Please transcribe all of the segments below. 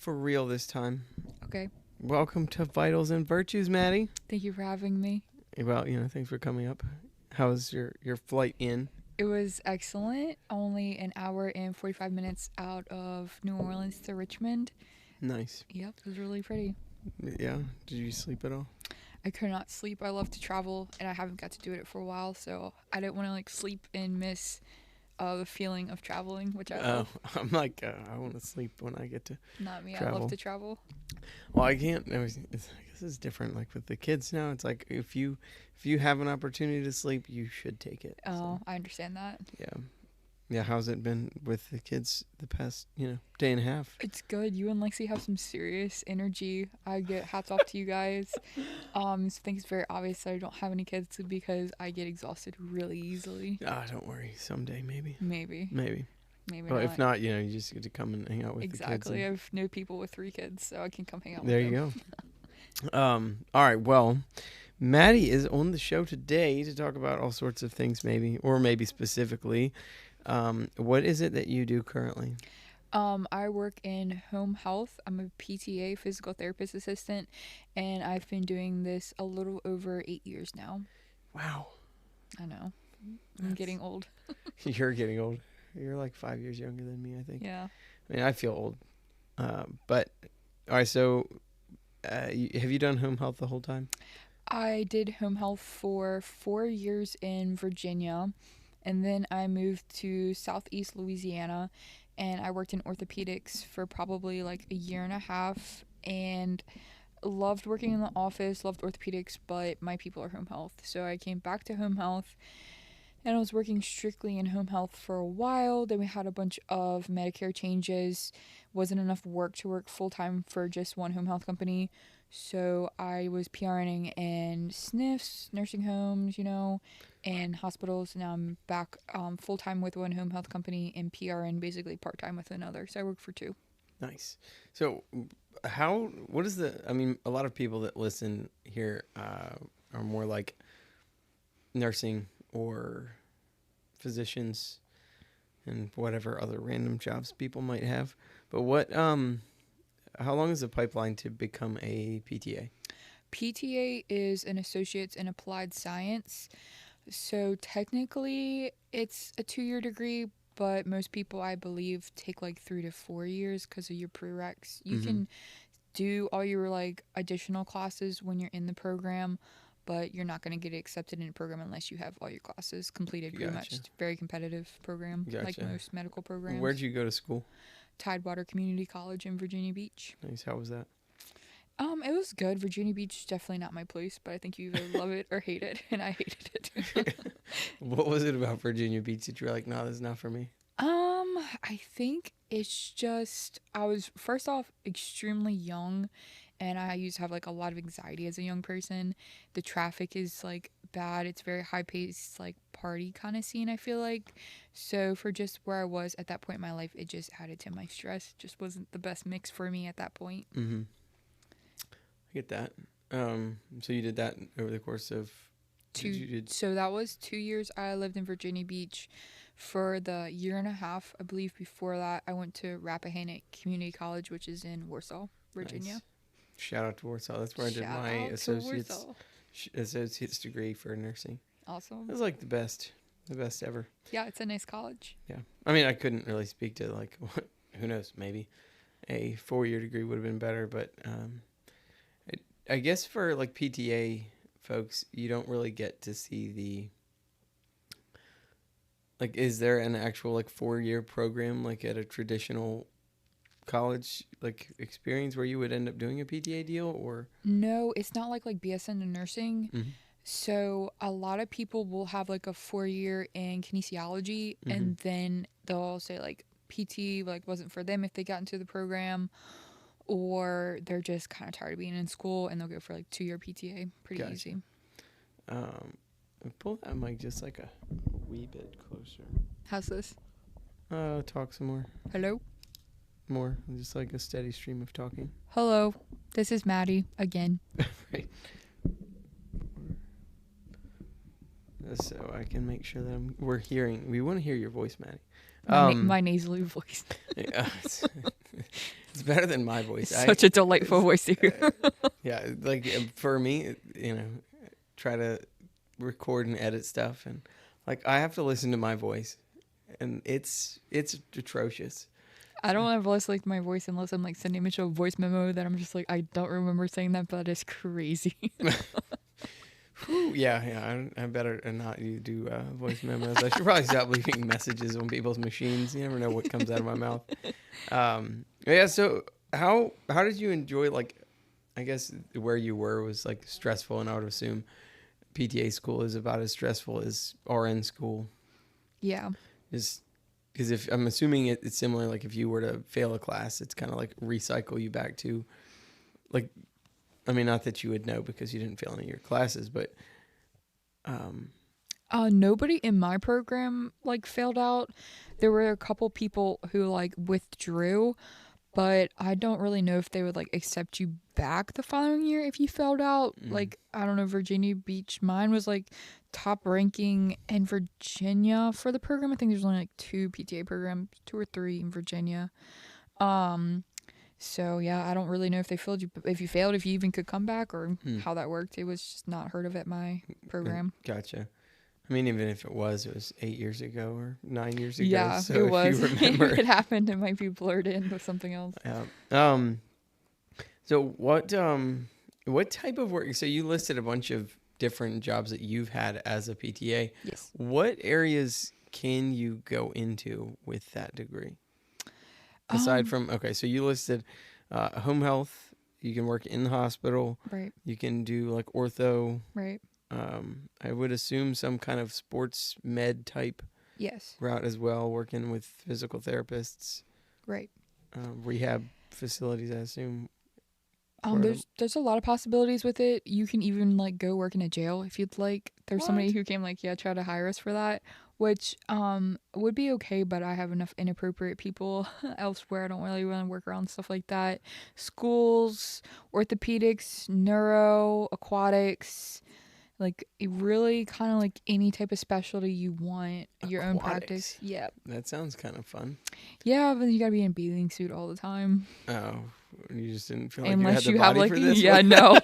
for real this time. Okay. Welcome to Vitals and Virtues, Maddie. Thank you for having me. Well, thanks for coming up. How was your flight in? It was excellent. Only an hour and 45 minutes out of New Orleans to Richmond. Nice. Yep, it was really pretty. Yeah. Did you sleep at all? I could not sleep. I love to travel, and I haven't got to do it for a while, so I didn't want to sleep and miss the feeling of traveling, which I love. I'm like, I want to sleep when I get to Not me. travel. I love to travel. Well, I can't. I guess it's different. Like with the kids now, it's like if you have an opportunity to sleep, you should take it. Oh, So, I understand that. yeah. How's it been with the kids the past day and a half? It's good. You and Lexi have some serious energy. I get hats off to you guys. I think it's very obvious that I don't have any kids because I get exhausted really easily. Don't worry. Someday, maybe. Maybe Well, not. if not, you just get to come and hang out with the kids. Exactly. I've known people with 3 kids, so I can come hang out with There them. you go. All right. Well, Maddie is on the show today to talk about all sorts of things, maybe specifically. What is it that you do currently? I work in home health. I'm a PTA, physical therapist assistant, and I've been doing this a little over 8 years now. Wow. I know. I'm getting old. You're getting old. You're like 5 years younger than me, I think. Yeah. I mean, I feel old. But, all right, so have you done home health the whole time? I did home health for 4 years in Virginia, and then I moved to Southeast Louisiana, and I worked in orthopedics for probably like a year and a half, and loved working in the office, loved orthopedics, but my people are home health. So I came back to home health, and I was working strictly in home health for a while. Then we had a bunch of Medicare changes. Wasn't enough work to work full-time for just one home health company. So I was PRNing in SNFs, nursing homes, and hospitals. Now I'm back full-time with one home health company and PRN basically part-time with another. So I work for 2. Nice. So a lot of people that listen here are more like nursing or physicians and whatever other random jobs people might have. But how long is the pipeline to become a PTA? PTA is an associate's in applied science. So technically it's a 2-year degree, but most people, I believe, take like 3 to 4 years because of your prereqs. You can do all your additional classes when you're in the program, but you're not going to get accepted in a program unless you have all your classes completed. Pretty much. It's a very competitive program, like most medical programs. Where'd you go to school? Tidewater Community College in Virginia Beach. Nice. How was that? It was good. Virginia Beach is definitely not my place, but I think you either love it or hate it, and I hated it. What was it about Virginia Beach that you were like, no, this is not for me? I think it's just, I was first off extremely young, and I used to have a lot of anxiety as a young person. The traffic is bad. It's very high paced, party kind of scene, I feel like. So for just where I was at that point in my life, it just added to my stress. It just wasn't the best mix for me at that point. Mm-hmm. I get that. So you did that over the course of So that was 2 years I lived in Virginia Beach. For the year and a half, I believe, before that, I went to Rappahannock Community College, which is in Warsaw, Virginia. Nice. Shout out to Warsaw. That's where I did my associate's degree for nursing. Awesome. It was the best ever. Yeah, it's a nice college. Yeah. I mean, I couldn't really speak to who knows, maybe a 4-year degree would have been better, but I guess for PTA folks, you don't really get to see the is there an actual 4-year program at a traditional college experience where you would end up doing a PTA deal? Or no, it's not like BSN in nursing. Mm-hmm. So a lot of people will have a 4-year in kinesiology, and then they'll say PT wasn't for them if they got into the program, or they're just kind of tired of being in school and they'll go for 2-year PTA. Pretty easy. Pull that mic just a wee bit closer. How's this? Talk some more. Hello? More. Just a steady stream of talking. Hello. This is Maddie again. Right. So I can make sure that we want to hear your voice, Maddie. My nasally voice. Yeah, it's better than my voice. Such a delightful voice to hear. Yeah, like for me, try to record and edit stuff, and like I have to listen to my voice, and it's atrocious. I don't have less like my voice unless I'm like sending Mitchell a voice memo that I'm just like, I don't remember saying that, but it's crazy. Yeah. I better not do voice memos. I should probably stop leaving messages on people's machines. You never know what comes out of my mouth. Yeah. So how did you enjoy, like, I guess where you were was like stressful, and I would assume PTA school is about as stressful as RN school. Yeah. Is because if I'm assuming it's similar, like if you were to fail a class, it's kind of like recycle you back to, like, I mean, not that you would know because you didn't fail any of your classes, but nobody in my program like failed out. There were a couple people who like withdrew, but I don't really know if they would like accept you back the following year if you failed out. Like, I don't know, Virginia Beach, mine was like top ranking in Virginia for the program. I think there's only like 2 PTA programs, 2 or 3 in Virginia. So yeah, I don't really know if they failed you, if you failed, if you even could come back, or how that worked. It was just not heard of at my program. Gotcha. I mean, even if it was 8 years ago or 9 years ago. Yeah, so it was. If you remember. If it happened, it might be blurred in with something else. Yeah. So what type of work? So you listed a bunch of different jobs that you've had as a PTA. Yes. What areas can you go into with that degree? Aside from, okay, so you listed home health. You can work in the hospital. Right. You can do like ortho. Right. I would assume some kind of sports med type Yes. route as well, working with physical therapists. Right. Rehab facilities, I assume. There's a lot of possibilities with it. You can even like go work in a jail if you'd like. There's somebody who came like, try to hire us for that, which would be okay, but I have enough inappropriate people elsewhere. I don't really want to work around stuff like that. Schools, orthopedics, neuro, aquatics, like really kind of like any type of specialty you want, your own practice. Yeah. That sounds kind of fun. Yeah, but you gotta be in a bathing suit all the time. Oh, you just didn't feel like unless you had the body for this? Yeah, no.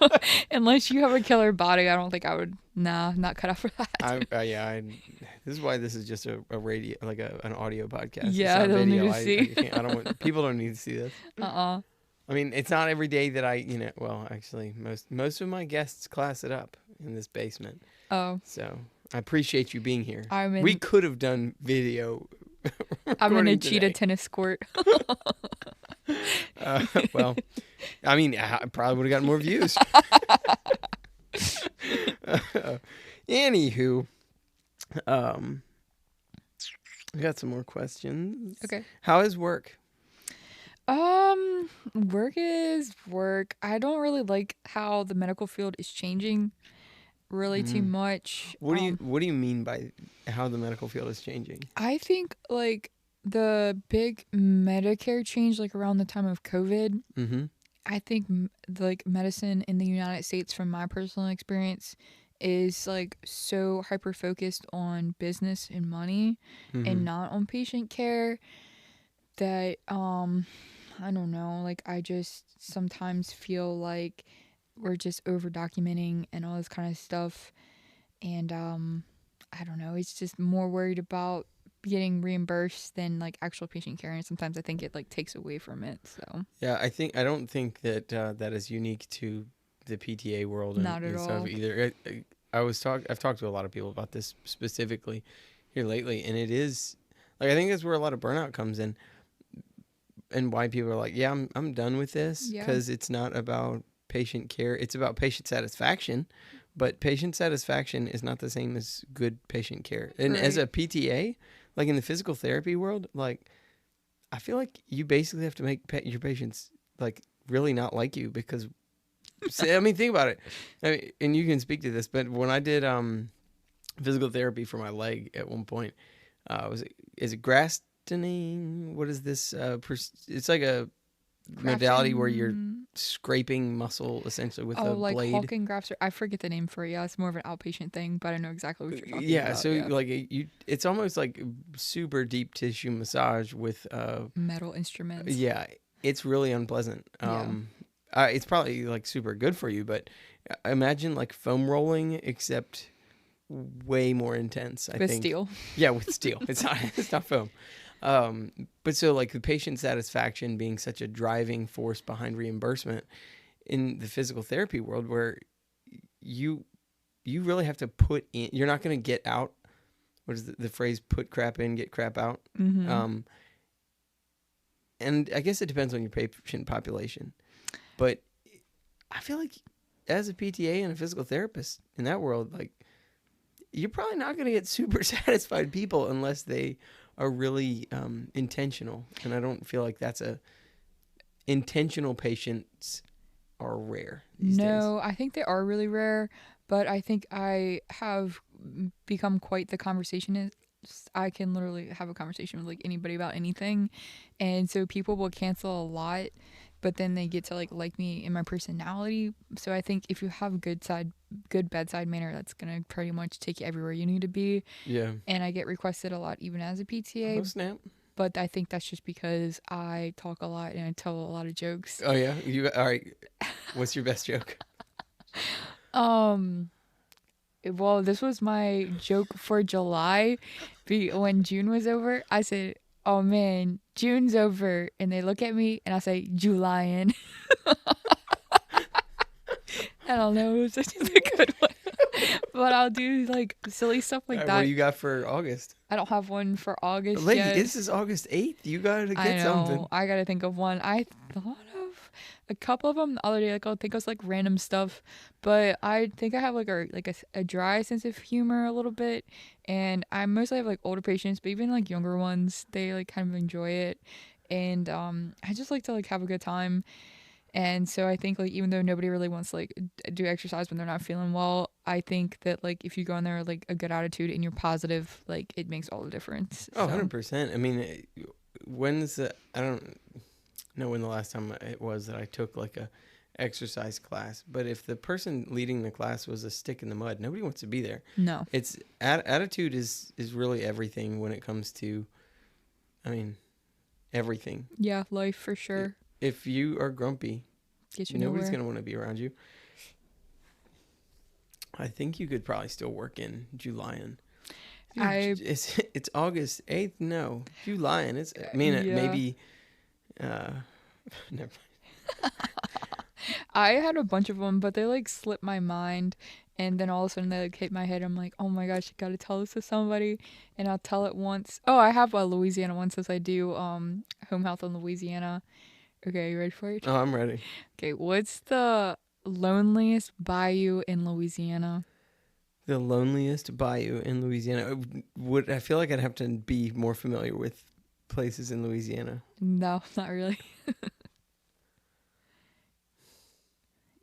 Unless you have a killer body, I don't think I would. Nah, not cut out for that. This is why this is just a radio, like an audio podcast. Yeah, I don't need to see. I don't want, people don't need to see this. I mean, it's not every day that well, actually, most of my guests class it up in this basement. Oh. So I appreciate you being here. We could have done video. I'm in a cheetah tennis court. Well, I mean, I probably would have gotten more views. Anywho, I got some more questions. Okay. How is work? Work is work. I don't really like how the medical field is changing really too much. What do you mean by how the medical field is changing? I think like the big Medicare change, like around the time of COVID. Mm-hmm. I think like medicine in the United States, from my personal experience, is like so hyper focused on business and money and not on patient care that I don't know, like I just sometimes feel like we're just over documenting and all this kind of stuff, and I don't know, it's just more worried about getting reimbursed than like actual patient care, and sometimes I think it like takes away from it. So yeah, I don't think that that is unique to the PTA world. Not at all either. I've talked to a lot of people about this specifically here lately, and it is like, I think that's where a lot of burnout comes in, and why people are like, yeah, I'm done with this, because it's not about patient care, it's about patient satisfaction. But patient satisfaction is not the same as good patient care. And as a PTA, like in the physical therapy world, like I feel like you basically have to make your patients like really not like you, because I mean, think about it. I mean, and you can speak to this, but when I did physical therapy for my leg at one point, is it Grastening? What is this? It's like a modality where you're scraping muscle essentially with a like blade. Hulk and grafts. I forget the name for it. Yeah, it's more of an outpatient thing, but I know exactly what you're talking about. Yeah, so like it's almost like super deep tissue massage with metal instruments. Yeah, it's really unpleasant. Yeah. It's probably like super good for you, but imagine like foam rolling, except way more intense. I With think. steel. Yeah, with steel. It's not foam. But so like the patient satisfaction being such a driving force behind reimbursement in the physical therapy world, where you really have to put in. You're not going to get out. What is the phrase? Put crap in, get crap out. Mm-hmm. And I guess it depends on your patient population, but I feel like as a PTA and a physical therapist in that world, like you're probably not going to get super satisfied people unless they are really intentional. And I don't feel like that's intentional patients are rare these days. No, I think they are really rare, but I think I have become quite the conversationist. I can literally have a conversation with like anybody about anything, and so people will cancel a lot, but then they get to like me and my personality. So I think if you have good bedside manner, that's gonna pretty much take you everywhere you need to be. Yeah. And I get requested a lot even as a PTA. Oh, snap. But I think that's just because I talk a lot and I tell a lot of jokes. Oh yeah. All right. What's your best joke? Well, this was my joke for July. When June was over, I said, "Oh man, June's over," and they look at me and I say, "Julian." I don't know, it was just a good one. But I'll do like silly stuff like All right, that. what do you got for August? I don't have one for August Lady, yet. this is August 8th. You gotta get I know. something. I gotta think of one. I thought of a couple of them the other day. Like I'll think of like random stuff, but I think I have like a dry sense of humor a little bit, and I mostly have like older patients, but even like younger ones, they like kind of enjoy it, and I just like to like have a good time. And so I think like even though nobody really wants to like do exercise when they're not feeling well, I think that like if you go in there with like a good attitude and you're positive, like it makes all the difference. Oh, So 100%. I mean, I don't know when the last time it was that I took like a exercise class, but if the person leading the class was a stick in the mud, nobody wants to be there. no. It's attitude is really everything when it comes to, I mean, everything. Yeah, life for sure. If you are grumpy, Get you nobody's nowhere. going to want to be around you. I think you could probably still work in Julian. It's August 8th? No. Julian. It's, I mean, Yeah. maybe, never mind. I had a bunch of them, but they like slipped my mind, and then all of a sudden they like hit my head. I'm like, oh my gosh, you gotta tell this to somebody, and I'll tell it once. Oh, I have a Louisiana one since I do home health in Louisiana. Okay, you ready for it? Oh, I'm ready. Okay, what's the loneliest bayou in Louisiana? The loneliest bayou in Louisiana. I feel like I'd have to be more familiar with places in Louisiana. No, not really.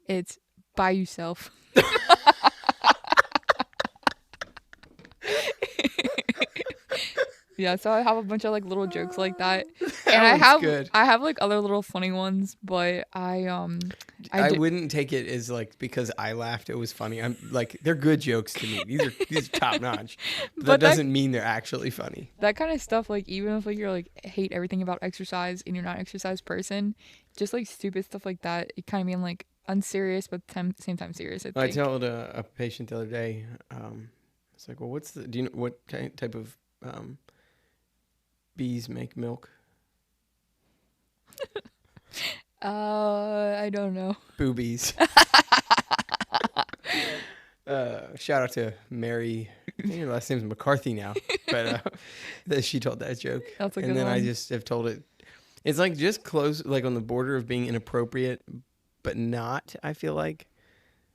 It's Bayou Self. Yeah, so I have a bunch of like little jokes like that, and I have like other little funny ones, but I wouldn't take it as like because I laughed it was funny. I'm like they're good jokes to me. These are top notch. But that doesn't mean they're actually funny. That kind of stuff, like even if like you're like hate everything about exercise and you're not an exercise person, just like stupid stuff like that, it kind of mean like unserious but same time serious. I told a patient the other day, it's like, well, do you know what type of bees make milk? I don't know. Boobies. Shout out to Mary. I think her last name's McCarthy now, but she told that joke. That's a good and then one. I just have told it. It's like just close, like on the border of being inappropriate, but not. I feel like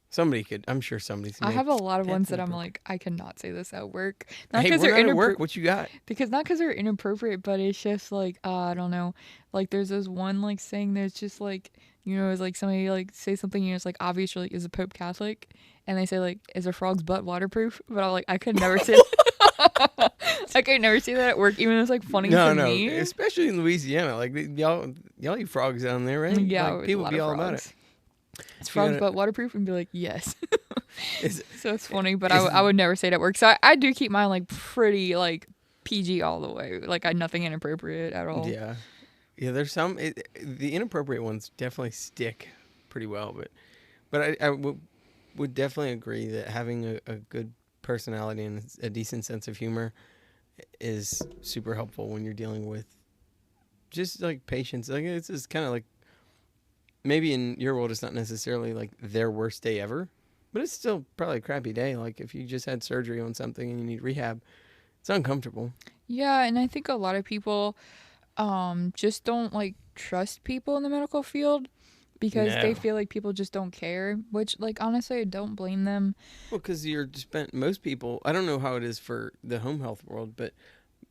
somebody could. I'm sure somebody's. I have a lot of ones that I'm like, I cannot say this at work. Not because they're at work. What you got? Because not because they're inappropriate, but it's just like I don't know. Like there's this one like saying that's just like it's like somebody like say something it's like obviously like, is the Pope Catholic, and they say like is a frog's butt waterproof? But I'm like I could never say. I could never say that at work, even though it's like funny to me. No, especially in Louisiana. Like y'all eat frogs down there, right? Yeah, like, people be all about it. Is frogs butt waterproof? And be like, yes. So it's funny, but I would never say it at work. So I do keep mine like pretty like PG all the way. Like nothing inappropriate at all. Yeah. Yeah, there's some the inappropriate ones definitely stick pretty well, but would definitely agree that having a good personality and a decent sense of humor is super helpful when you're dealing with just like patients. Like it's just kind of like maybe in your world it's not necessarily like their worst day ever, but it's still probably a crappy day. Like if you just had surgery on something and you need rehab, it's uncomfortable. Yeah, and I think a lot of people just don't like trust people in the medical field because they No. feel like people just don't care, which like honestly I don't blame them. Well, because you're spent most people. I don't know how it is for the home health world, but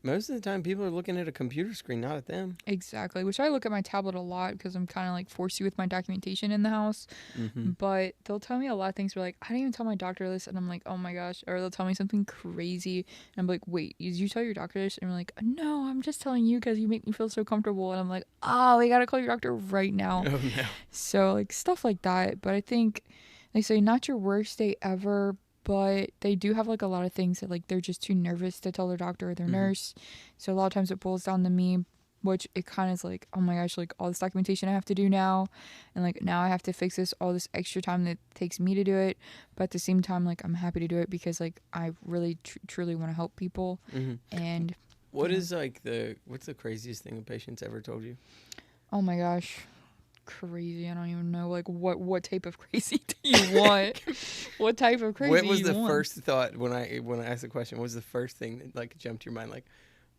most of the time people are looking at a computer screen, not at them. Exactly, which I look at my tablet a lot because I'm kind of like forced to with my documentation in the house. Mm-hmm. But they'll tell me a lot of things where like I didn't even tell my doctor this, and I'm like, oh my gosh. Or they'll tell me something crazy, and I'm like, wait, did you tell your doctor this? And I'm like, no, I'm just telling you because you make me feel so comfortable. And I'm like, oh, we gotta call your doctor right now. Oh no. So like stuff like that. But I think they say not your worst day ever, but they do have like a lot of things that like they're just too nervous to tell their doctor or their nurse. So a lot of times it boils down to me, which it kind of is like, oh my gosh, like all this documentation I have to do now, and like now I have to fix this all this extra time that takes me to do it. But at the same time, like I'm happy to do it because like I really truly want to help people. And What's the craziest thing a patient's ever told you? oh my gosh, crazy! I don't even know like what type of crazy do you want? What type of crazy? What was you the want? first thought when I asked the question? What was the first thing that like jumped to your mind? Like,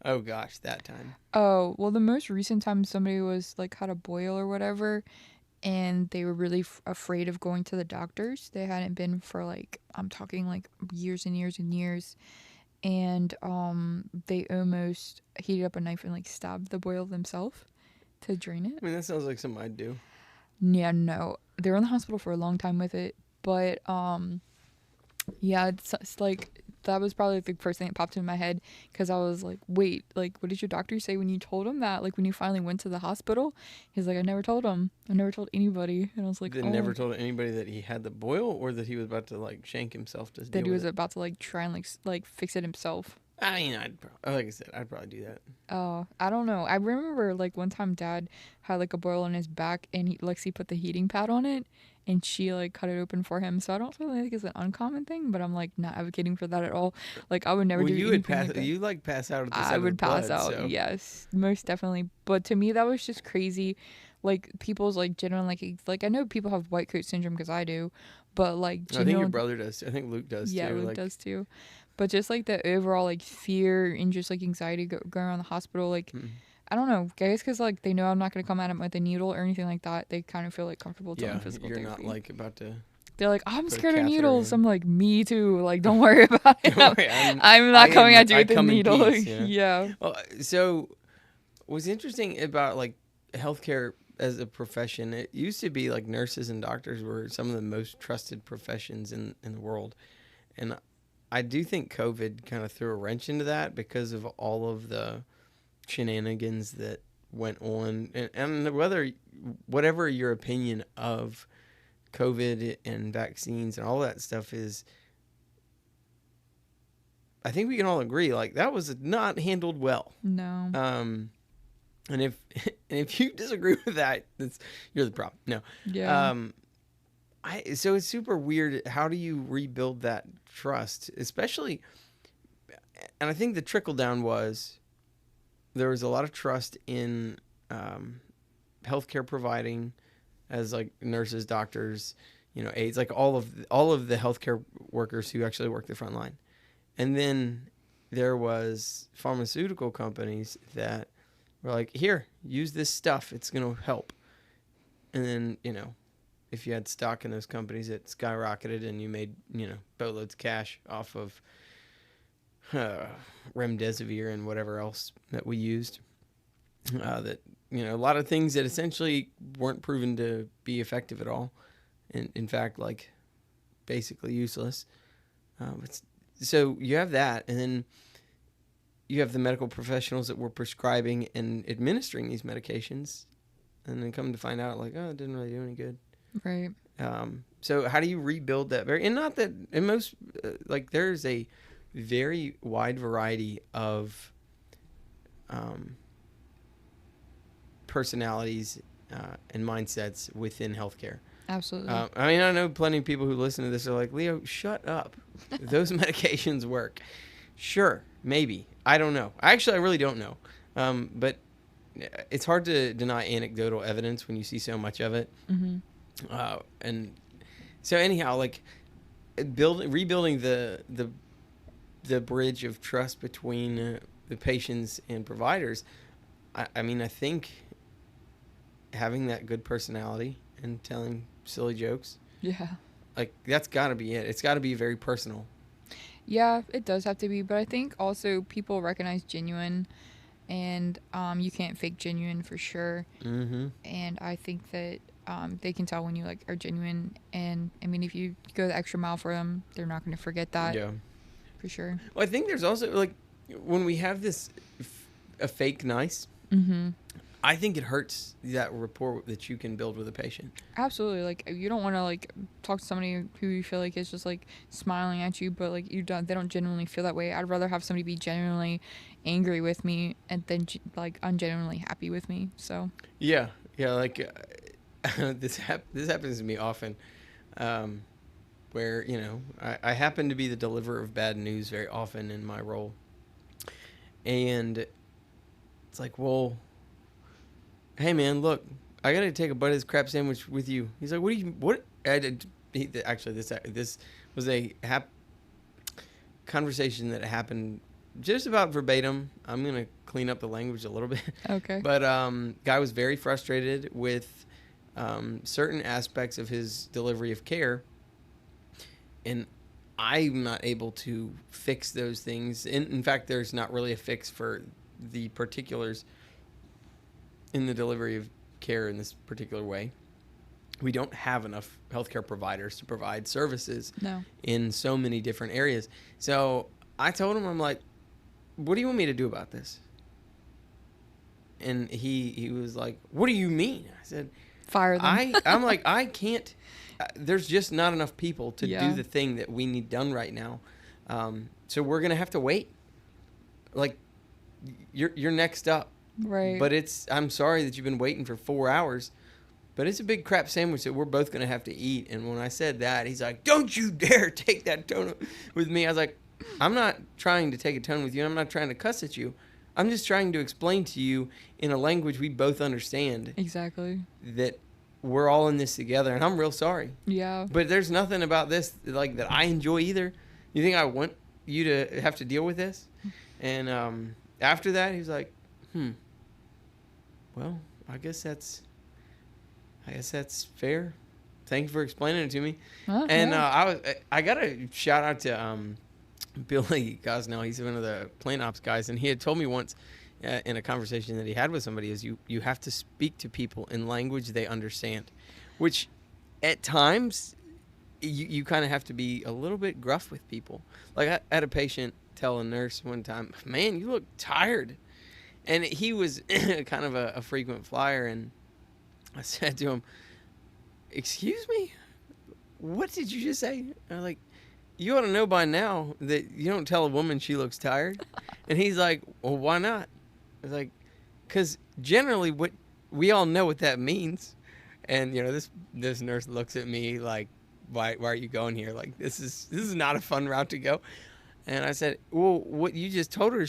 oh gosh, that time. Oh, well, the most recent time somebody was like had a boil or whatever, and they were really afraid of going to the doctors. They hadn't been for like, I'm talking like years and years and years. And they almost heated up a knife and like stabbed the boil themselves to drain it. I mean, that sounds like something I'd do. Yeah, no. They were in the hospital for a long time with it. But yeah, it's like that was probably the first thing that popped in my head because I was like, wait, like, what did your doctor say when you told him that? Like, when you finally went to the hospital? He's like, I never told him. I never told anybody. And I was like, They never told anybody that he had the boil or that he was about to like shank himself to that he was about to like try and like fix it himself. I mean, like I said, I'd probably do that. Oh, I don't know. I remember like one time Dad had like a boil on his back and Lexi put the heating pad on it and she like cut it open for him. So I don't really think it's an uncommon thing, but I'm like not advocating for that at all. Like I would never do anything like that. You like pass out at the sight I of would the blood, pass out. so. Yes, most definitely. But to me, that was just crazy. Like people's like general like I know people have white coat syndrome because I do, but like I think your brother does. I think Luke does yeah, too. Luke like, does too. But just like the overall like fear and just like anxiety going around the hospital, like I don't know, guys, because like they know I'm not gonna come at them with a needle or anything like that. They kind of feel like comfortable telling physical you're therapy. not like about to. They're like, I'm put a scared of catheter needles. in. I'm like, me too. Like, don't worry about it. Don't worry, I'm not coming at you with a come in needle. peace, Yeah. Well, so what's interesting about like healthcare as a profession, it used to be like nurses and doctors were some of the most trusted professions in the world. And I do think COVID kind of threw a wrench into that because of all of the shenanigans that went on. And whatever your opinion of COVID and vaccines and all that stuff is, I think we can all agree, like, that was not handled well. No. And if you disagree with that, you're the problem. No. Yeah. So it's super weird. How do you rebuild that trust? Especially, and I think the trickle down was there was a lot of trust in healthcare providing as like nurses, doctors, aides, like all of the healthcare workers who actually work the front line. And then there was pharmaceutical companies that were like, here, use this stuff. It's going to help. And then, if you had stock in those companies, it skyrocketed and you made, boatloads of cash off of remdesivir and whatever else that we used. A lot of things that essentially weren't proven to be effective at all. And in fact, like basically useless. So you have that, and then you have the medical professionals that were prescribing and administering these medications, and then come to find out, like, oh, it didn't really do any good. Right. So how do you rebuild that? And not that in most, there's a very wide variety of personalities and mindsets within healthcare. Absolutely. I mean, I know plenty of people who listen to this are like, Leo, shut up. Those medications work. Sure, maybe. I don't know. I really don't know. But it's hard to deny anecdotal evidence when you see so much of it. Mm-hmm. And so anyhow, like rebuilding the bridge of trust between the patients and providers. I mean, I think having that good personality and telling silly jokes, Yeah. like that's got to be it. It's got to be very personal. Yeah, it does have to be, but I think also people recognize genuine, and you can't fake genuine for sure. Mm-hmm. And I think that they can tell when you like are genuine, and I mean if you go the extra mile for them, they're not going to forget that. Yeah, for sure. Well, I think there's also like when we have this a fake nice. Mm-hmm. I think it hurts that rapport that you can build with a patient. Absolutely. Like you don't want to like talk to somebody who you feel like is just like smiling at you, but like they don't genuinely feel that way. I'd rather have somebody be genuinely angry with me and then like ungenuinely happy with me. So yeah, like this happens to me often, where I happen to be the deliverer of bad news very often in my role, and it's like, well, hey man, look, I gotta take a bite of this crap sandwich with you. He's like, what? Actually, this was a conversation that happened just about verbatim. I'm gonna clean up the language a little bit. Okay. But guy was very frustrated with certain aspects of his delivery of care, and I'm not able to fix those things. In fact, there's not really a fix for the particulars in the delivery of care in this particular way. We don't have enough healthcare providers to provide services in so many different areas. So I told him, I'm like, what do you want me to do about this? And he was like, what do you mean? I said, fire them. I'm like, I can't, there's just not enough people to Yeah. do the thing that we need done right now. So we're going to have to wait. Like, you're next up. Right. But I'm sorry that you've been waiting for 4 hours, but it's a big crap sandwich that we're both going to have to eat. And when I said that, he's like, don't you dare take that tone with me. I was like, I'm not trying to take a tone with you. I'm not trying to cuss at you. I'm just trying to explain to you in a language we both understand. Exactly. That we're all in this together, and I'm real sorry. Yeah. But there's nothing about this like that I enjoy either. You think I want you to have to deal with this? And after that, he was like, well, I guess that's fair. Thank you for explaining it to me. And yeah. I got a shout out to Billy Gosnell. He's one of the plane ops guys, and he had told me once in a conversation that he had with somebody is you have to speak to people in language they understand, which at times you kind of have to be a little bit gruff with people. Like I had a patient tell a nurse one time, man, you look tired. And he was kind of a frequent flyer, and I said to him, excuse me? What did you just say? I was like, you ought to know by now that you don't tell a woman she looks tired. And he's like, well, why not? I was like, because generally what we all know what that means. And, this nurse looks at me like, why are you going here? Like, this is not a fun route to go. And I said, well, what you just told her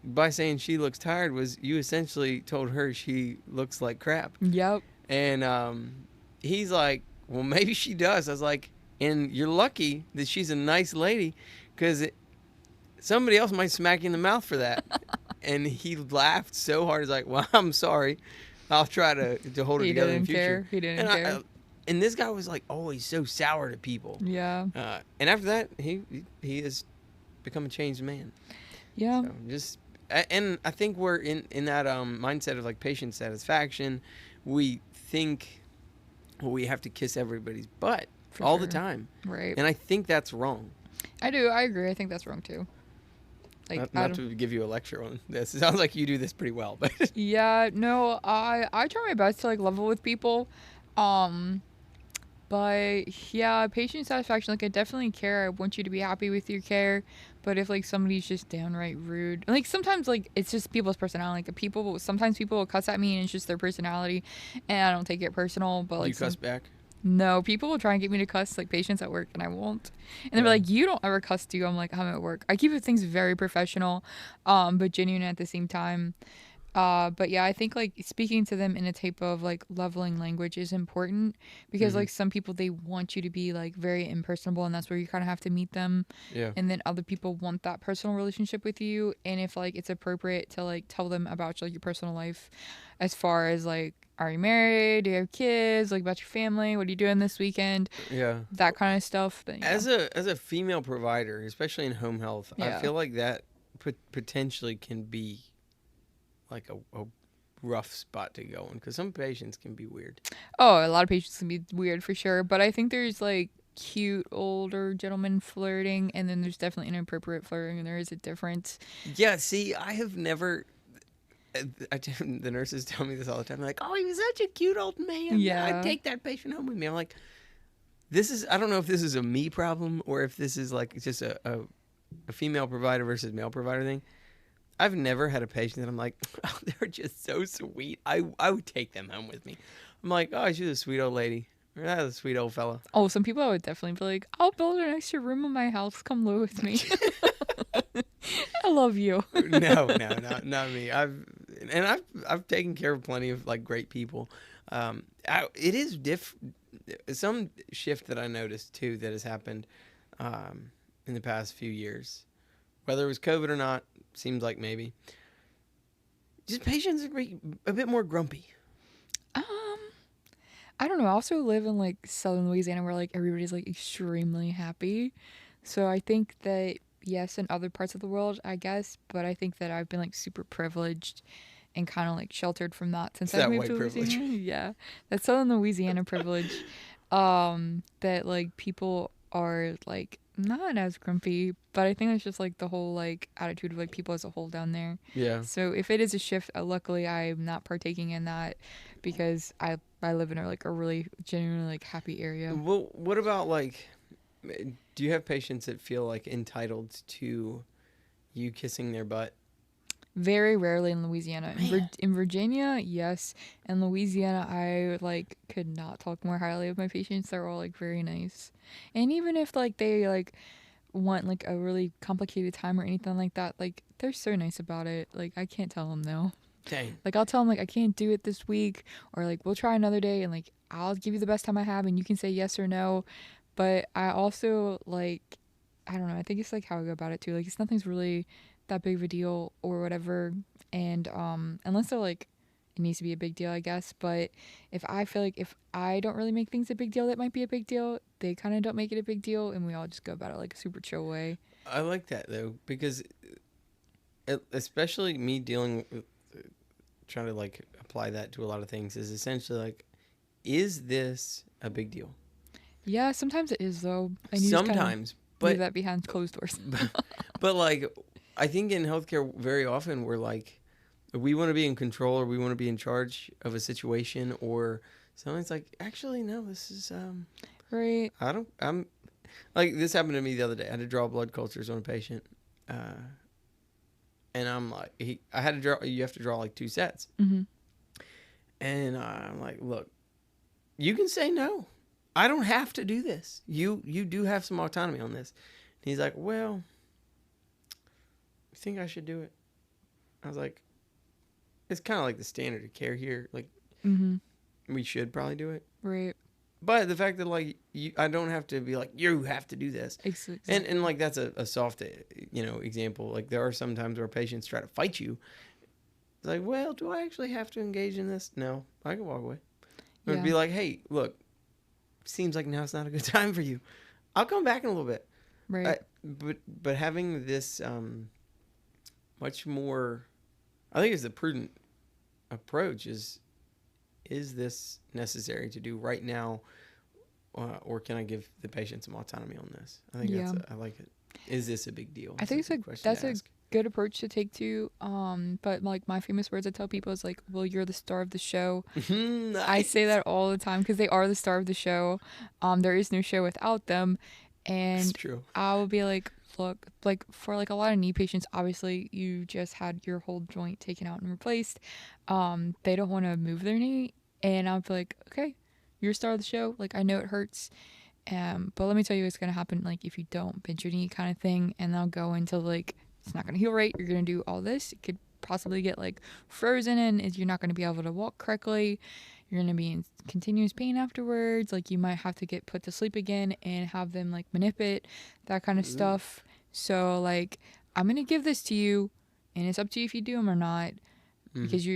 by saying she looks tired was you essentially told her she looks like crap. Yep. And he's like, well, maybe she does. I was like, and you're lucky that she's a nice lady because somebody else might smack you in the mouth for that. And he laughed so hard. He's like, well, I'm sorry. I'll try to hold it together in the future. He didn't care. And this guy was like always so sour to people. Yeah. And after that, he has become a changed man. Yeah. So and I think we're in that mindset of like patient satisfaction. We think we have to kiss everybody's butt all the time. Right. And I think that's wrong. I do. I agree. I think that's wrong too. Like not to give you a lecture on this. It sounds like you do this pretty well, but yeah, no, I try my best to like level with people. But But yeah, patient satisfaction, like I definitely care. I want you to be happy with your care. But if like somebody's just downright rude, like sometimes like it's just people's personality. Like sometimes people will cuss at me and it's just their personality, and I don't take it personal. But Do you like cuss back? no, people will try and get me to cuss like patients at work, and I won't. And they're Yeah. like, "You don't ever cuss, do you?" I'm like, "I'm at work." I keep things very professional, but genuine at the same time. But yeah, I think like speaking to them in a type of like leveling language is important because Mm-hmm. like some people they want you to be like very impersonable and that's where you kind of have to meet them. Yeah. And then other people want that personal relationship with you. And if like it's appropriate to like tell them about like your personal life as far as like, are you married? Do you have kids? Like about your family? What are you doing this weekend? Yeah. That kind of stuff. Then yeah. As a female provider, especially in home health, I Yeah. feel like that potentially can be like a rough spot to go in because some patients can be weird. Oh, a lot of patients can be weird for sure, but I think there's like cute older gentlemen flirting, and then there's definitely inappropriate flirting, and there is a difference. Yeah, see, I have never. The nurses tell me this all the time. They're like, "Oh, he was such a cute old man. Yeah. I'd take that patient home with me." I'm like, "This is. I don't know if this is a me problem or if this is like just a female provider versus male provider thing." I've never had a patient that I'm like, oh, they're just so sweet. I would take them home with me. I'm like, oh, she's a sweet old lady. Or that's a sweet old fella. Oh, some people I would definitely be like, I'll build an extra room in my house. Come live with me. I love you. No, not me. I've taken care of plenty of like great people. It is some shift that I noticed too that has happened in the past few years, whether it was COVID or not. Seems like maybe. Just patients are a bit more grumpy. I don't know. I also live in like southern Louisiana where like everybody's like extremely happy. So I think that yes, in other parts of the world, I guess, but I think that I've been like super privileged and kind of like sheltered from that since It's I that moved white to privilege. Louisiana. Yeah, that's southern Louisiana privilege. That like people are like not as grumpy, but I think it's just like the whole like attitude of like people as a whole down there. Yeah. So if it is a shift, luckily I'm not partaking in that because I live in a really genuinely like happy area. Well, what about like, do you have patients that feel like entitled to you kissing their butt? Very rarely in Louisiana. In Virginia, yes. In Louisiana, I like could not talk more highly of my patients. They're all like very nice, and even if like they like want like a really complicated time or anything like that, like they're so nice about it. Like I can't tell them no. Dang. Like I'll tell them like I can't do it this week, or like we'll try another day, and like I'll give you the best time I have, and you can say yes or no. But I also like I don't know. I think it's like how I go about it too. Like it's nothing's really that big of a deal or whatever. And unless they're like it needs to be a big deal, I guess. But if I feel like if I don't really make things a big deal, that might be a big deal. They kind of don't make it a big deal, and we all just go about it like a super chill way. I like that though because, especially me dealing with trying to like apply that to a lot of things is essentially like, is this a big deal? Yeah, sometimes it is though. And you Sometimes, but leave that behind closed doors. but like, I think in healthcare very often we're like, we want to be in control or we want to be in charge of a situation or something's like, actually no, this is Right. I'm like this happened to me the other day. I had to draw blood cultures on a patient, and I'm like, I had to draw. You have to draw like 2 sets, Mm-hmm. and I'm like, look, you can say no. I don't have to do this. You do have some autonomy on this. And he's like, well, I think I should do it. I was like, it's kind of like the standard of care here. Like, we should probably do it. Right. But the fact that like I don't have to be like you have to do this, Exactly. and like that's a soft example. Like there are some times where patients try to fight you. It's like, well, do I actually have to engage in this? No, I can walk away. Or be like, hey, look, seems like now's not a good time for you. I'll come back in a little bit. Right. But having this much more, I think it's the prudent approach is this necessary to do right now, or can I give the patient some autonomy on this? I think I like it. Is this a big deal? I think good approach to take too. But like my famous words I tell people is like, well, you're the star of the show. Nice. I say that all the time because they are the star of the show. There is no show without them. It's And true. I will be like, look, like for like a lot of knee patients, obviously you just had your whole joint taken out and replaced. They don't want to move their knee. And I'll be like, okay, you're a star of the show. Like, I know it hurts. But let me tell you what's going to happen, like, if you don't bend your knee kind of thing. And they'll go into, like, it's not going to heal right. You're going to do all this. It could possibly get, like, frozen and you're not going to be able to walk correctly. You're going to be in continuous pain afterwards. Like, you might have to get put to sleep again and have them, like, manipulate, that kind of stuff. So, like, I'm going to give this to you, and it's up to you if you do them or not. Because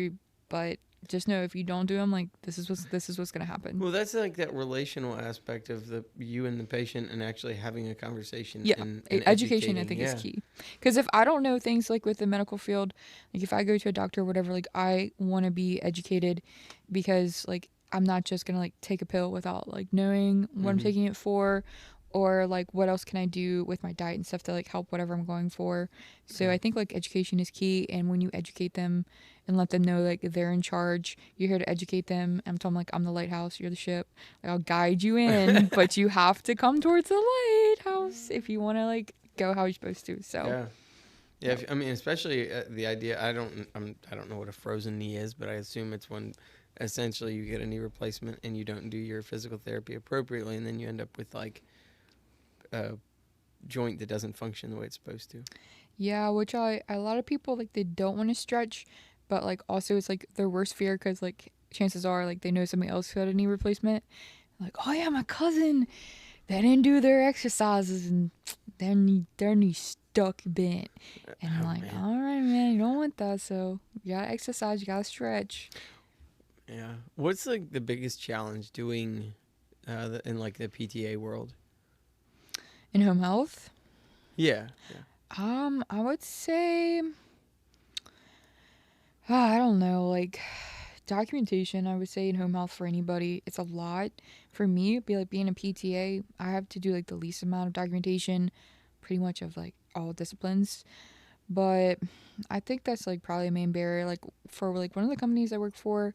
but just know if you don't do them, like, this is what's going to happen. Well, that's like that relational aspect of you and the patient and actually having a conversation. Yeah, and education I think is key. Because if I don't know things like with the medical field, like if I go to a doctor or whatever, like I want to be educated because like I'm not just gonna like take a pill without like knowing what I'm taking it for, or like what else can I do with my diet and stuff to like help whatever I'm going for. So I think like education is key, and when you educate them and let them know like they're in charge, you're here to educate them. I'm telling them like I'm the lighthouse, you're the ship. Like, I'll guide you in, but you have to come towards the lighthouse if you want to like go how you're supposed to. So yeah. I mean, especially the idea. I don't know what a frozen knee is, but I assume it's when essentially you get a knee replacement and you don't do your physical therapy appropriately, and then you end up with like a joint that doesn't function the way it's supposed to. Yeah, which a lot of people like they don't want to stretch, but like also it's like their worst fear because like chances are like they know somebody else who had a knee replacement. Like, oh yeah, my cousin, they didn't do their exercises and their knee stuck bent. And I'm like, man. all right, man, you don't want that, so you gotta exercise, you gotta stretch. Yeah. What's like the biggest challenge doing in like the PTA world? In home health? Yeah. I would say, I don't know, like documentation. I would say in home health for anybody, it's a lot. For me, it'd be like being a PTA. I have to do like the least amount of documentation, pretty much of like all disciplines. But I think that's like probably a main barrier. Like for like one of the companies I work for,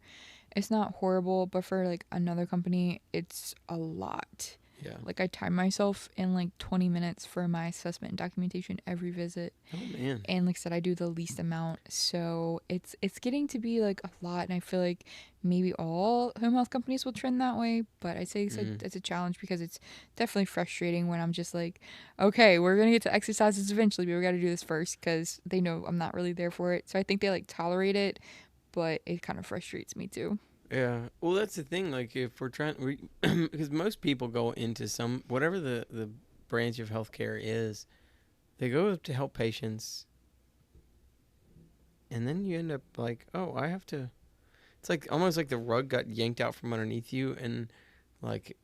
it's not horrible, but for like another company, it's a lot. Yeah. Like I time myself in like 20 minutes for my assessment and documentation every visit. Oh man. And like I said, I do the least amount. So it's getting to be like a lot, and I feel like maybe all home health companies will trend that way, but I say it's a challenge because it's definitely frustrating when I'm just like, okay, we're going to get to exercises eventually, but we got to do this first because they know I'm not really there for it. So I think they like tolerate it, but it kind of frustrates me too. Yeah. Well, that's the thing. Like, if we're trying, because most people go into whatever the branch of healthcare is, they go to help patients, and then you end up like, oh, I have to. It's like almost like the rug got yanked out from underneath you and like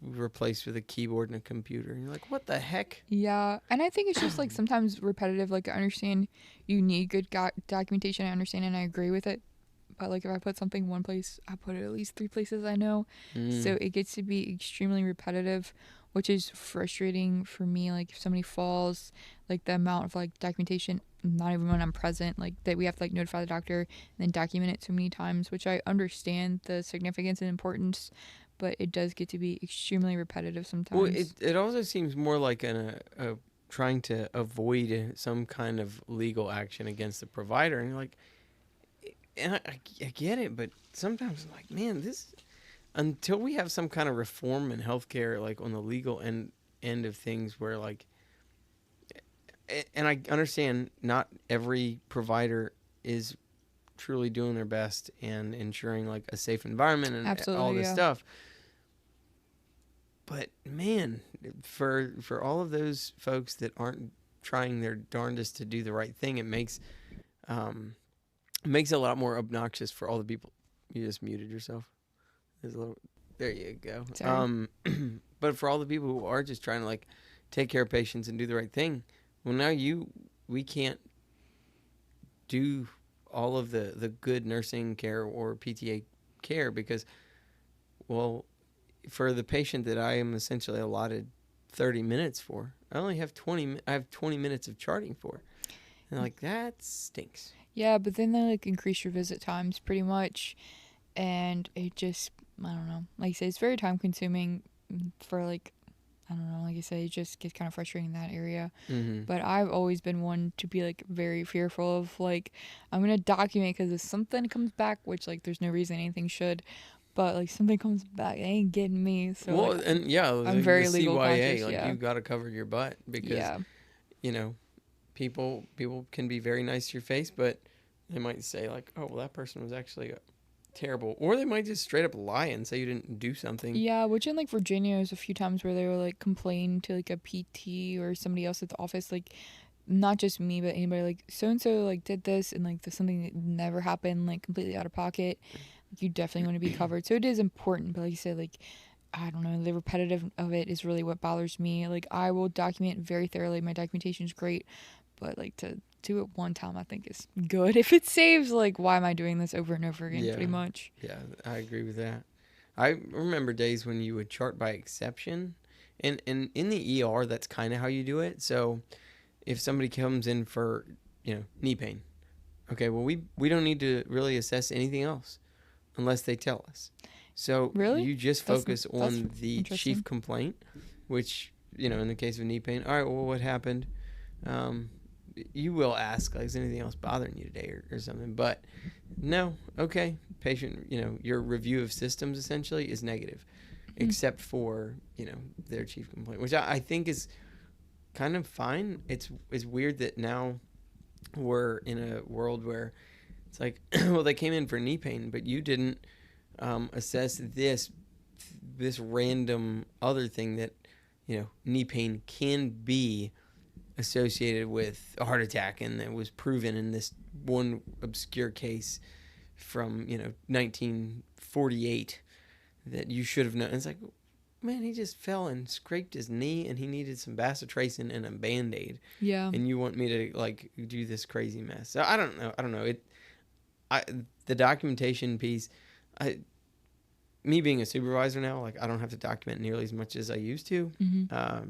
replaced with a keyboard and a computer. And you're like, what the heck? Yeah, and I think it's just like sometimes repetitive. Like I understand you need good documentation. I understand and I agree with it. But like if I put something one place, I put it at least 3 places I know. So it gets to be extremely repetitive, which is frustrating for me. Like if somebody falls, like the amount of like documentation, not even when I'm present, like that we have to like notify the doctor and then document it so many times, which I understand the significance and importance, but it does get to be extremely repetitive sometimes. Well, it also seems more like a trying to avoid some kind of legal action against the provider, and you're like. And I get it, but sometimes I'm like, man, until we have some kind of reform in healthcare, like on the legal end of things, where like, and I understand not every provider is truly doing their best and ensuring like a safe environment and Absolutely, all this stuff. But man, for all of those folks that aren't trying their darndest to do the right thing, it makes it a lot more obnoxious for all the people. You just muted yourself. There you go. Sorry. But for all the people who are just trying to like take care of patients and do the right thing, well, now we can't do all of the good nursing care or PTA care because, well, for the patient that I am essentially allotted 30 minutes for, I only have 20. I have 20 minutes of charting for. And like, that stinks. Yeah, but then they like increase your visit times pretty much, and it just, I don't know. Like I said, it's very time consuming for like, I don't know. Like I said, it just gets kind of frustrating in that area. Mm-hmm. But I've always been one to be like very fearful of like, I'm gonna document because if something comes back, which like there's no reason anything should, but like something comes back, they ain't getting me. So Well, like, and yeah, I'm like the very legal CYA, conscious. like Yeah, you've got to cover your butt because yeah, you know people can be very nice to your face, but they might say like, oh, well, that person was actually terrible, or they might just straight up lie and say you didn't do something. yeah. Which in like Virginia, there's a few times where they were like complain to like a PT or somebody else at the office, like not just me but anybody, like so and so like did this and like there's something that never happened, like completely out of pocket. Like, you definitely want to be covered. So it is important, but like you said, like I don't know, the repetitive of it is really what bothers me. Like I will document very thoroughly. My documentation is great, but like to do it one time I think is good. If it saves, like why am I doing this over and over again? Yeah, Pretty much. yeah, I agree with that. I remember days when you would chart by exception, and in the ER, that's kind of how you do it. So if somebody comes in for knee pain, okay, well we don't need to really assess anything else unless they tell us. So Really? you just That's focus on the interesting. chief complaint, which in the case of knee pain, all right, well, what happened? Um, you will ask, like, is anything else bothering you today or something? But no, okay, patient, your review of systems essentially is negative, except for their chief complaint, which I think is kind of fine. It's weird that now we're in a world where it's like, well, they came in for knee pain, but you didn't assess this random other thing that knee pain can be associated with a heart attack, and it was proven in this one obscure case from 1948 that you should have known. It's like, man, he just fell and scraped his knee and he needed some bacitracin and a Band-Aid. Yeah. And you want me to like do this crazy mess. So I don't know. The documentation piece, me being a supervisor now, like I don't have to document nearly as much as I used to. Mm-hmm.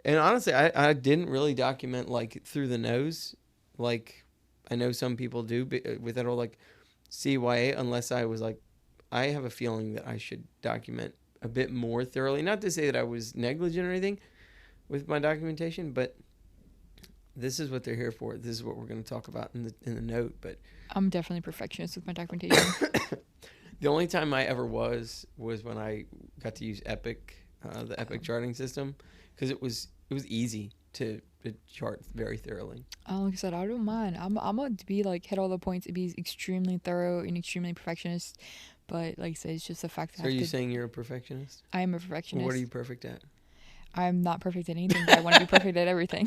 And honestly, I didn't really document like through the nose, like I know some people do with that whole like CYA, unless I was like, I have a feeling that I should document a bit more thoroughly. Not to say that I was negligent or anything with my documentation, but this is what they're here for. This is what we're going to talk about in the note. But I'm definitely a perfectionist with my documentation. The only time I ever was when I got to use Epic, the Epic charting system, because it was easy to chart very thoroughly. Like I said, I don't mind. I'm going to be like hit all the points and be extremely thorough and extremely perfectionist. But like I said, it's just the fact that So are you saying you're a perfectionist? I am a perfectionist. What are you perfect at? I'm not perfect at anything, but I want to be perfect at everything.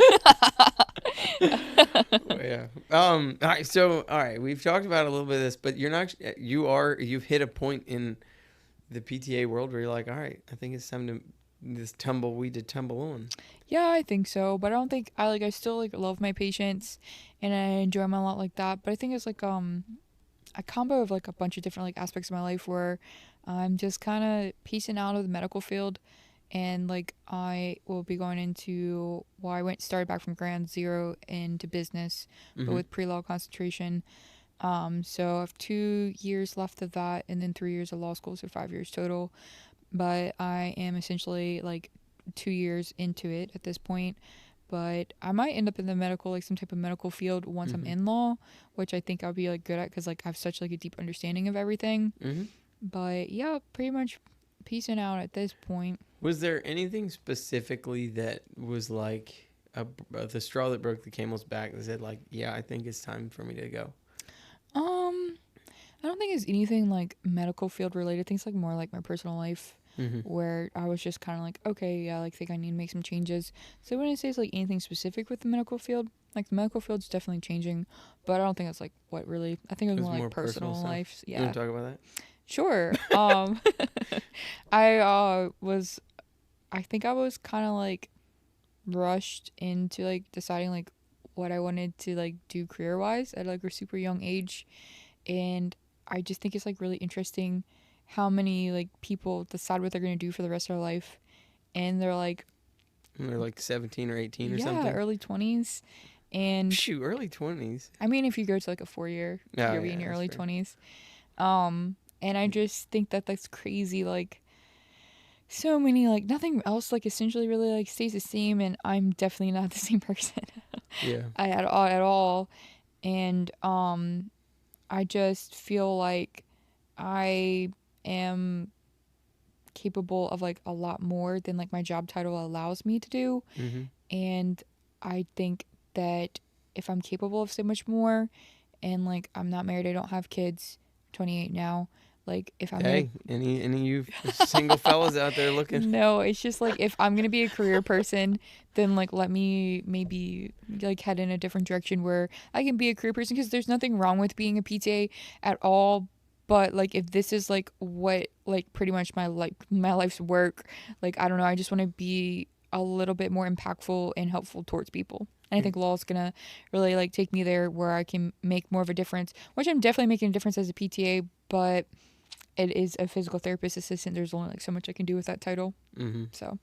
Well, yeah. All right. So, all right. We've talked about a little bit of this, but you've hit a point in the PTA world where you're like, all right, I think it's time to tumbleweed to tumble on. Yeah, I think so, but I don't think I still like love my patients, and I enjoy them a lot like that. But I think it's like a combo of like a bunch of different like aspects of my life where I'm just kind of piecing out of the medical field. And like I will be going into I started back from ground zero into business, but with pre-law concentration. So I have 2 years left of that, and then 3 years of law school, so 5 years total. But I am essentially like 2 years into it at this point. But I might end up in the medical, like some type of medical field once I'm in law, which I think I'll be like good at because like I have such like a deep understanding of everything. But yeah, pretty much piecing out at this point. Was there anything specifically that was like the straw that broke the camel's back that said like, yeah, I think it's time for me to go? I don't think it's anything like medical field related. Things like more like my personal life, where I was just kind of like, okay, yeah, like think I need to make some changes. So when it says like anything specific with the medical field, like the medical field's definitely changing, but I don't think that's like what really. I think it was more like personal life. Yeah. You want to talk about that? Sure. I think I was kind of like rushed into like deciding like what I wanted to like do career wise at like a super young age, and I just think it's like really interesting how many like people decide what they're going to do for the rest of their life, and they're like 17 or 18 or something. Yeah, early 20s, And Shoot, early 20s. I mean, if you go to like a 4-year, Oh, you're yeah, in your that's early fair. 20s. And I just think that that's crazy. Like, so many, like, nothing else, like, essentially really, like, stays the same. And I'm definitely not the same person Yeah. at all. And, I just feel like I am capable of, like, a lot more than, like, my job title allows me to do. Mm-hmm. And I think that if I'm capable of so much more, and like I'm not married, I don't have kids, 28 now, like if I'm gonna Hey, any of you single fellas out there looking? no, it's just like if I'm gonna be a career person, then like let me maybe like head in a different direction where I can be a career person, because there's nothing wrong with being a PTA at all. But like if this is like what like pretty much my life's work, like I don't know, I just want to be a little bit more impactful and helpful towards people. And I think law is gonna really like take me there where I can make more of a difference, which I'm definitely making a difference as a PTA, but it is a physical therapist assistant. There's only like so much I can do with that title. Mm-hmm. So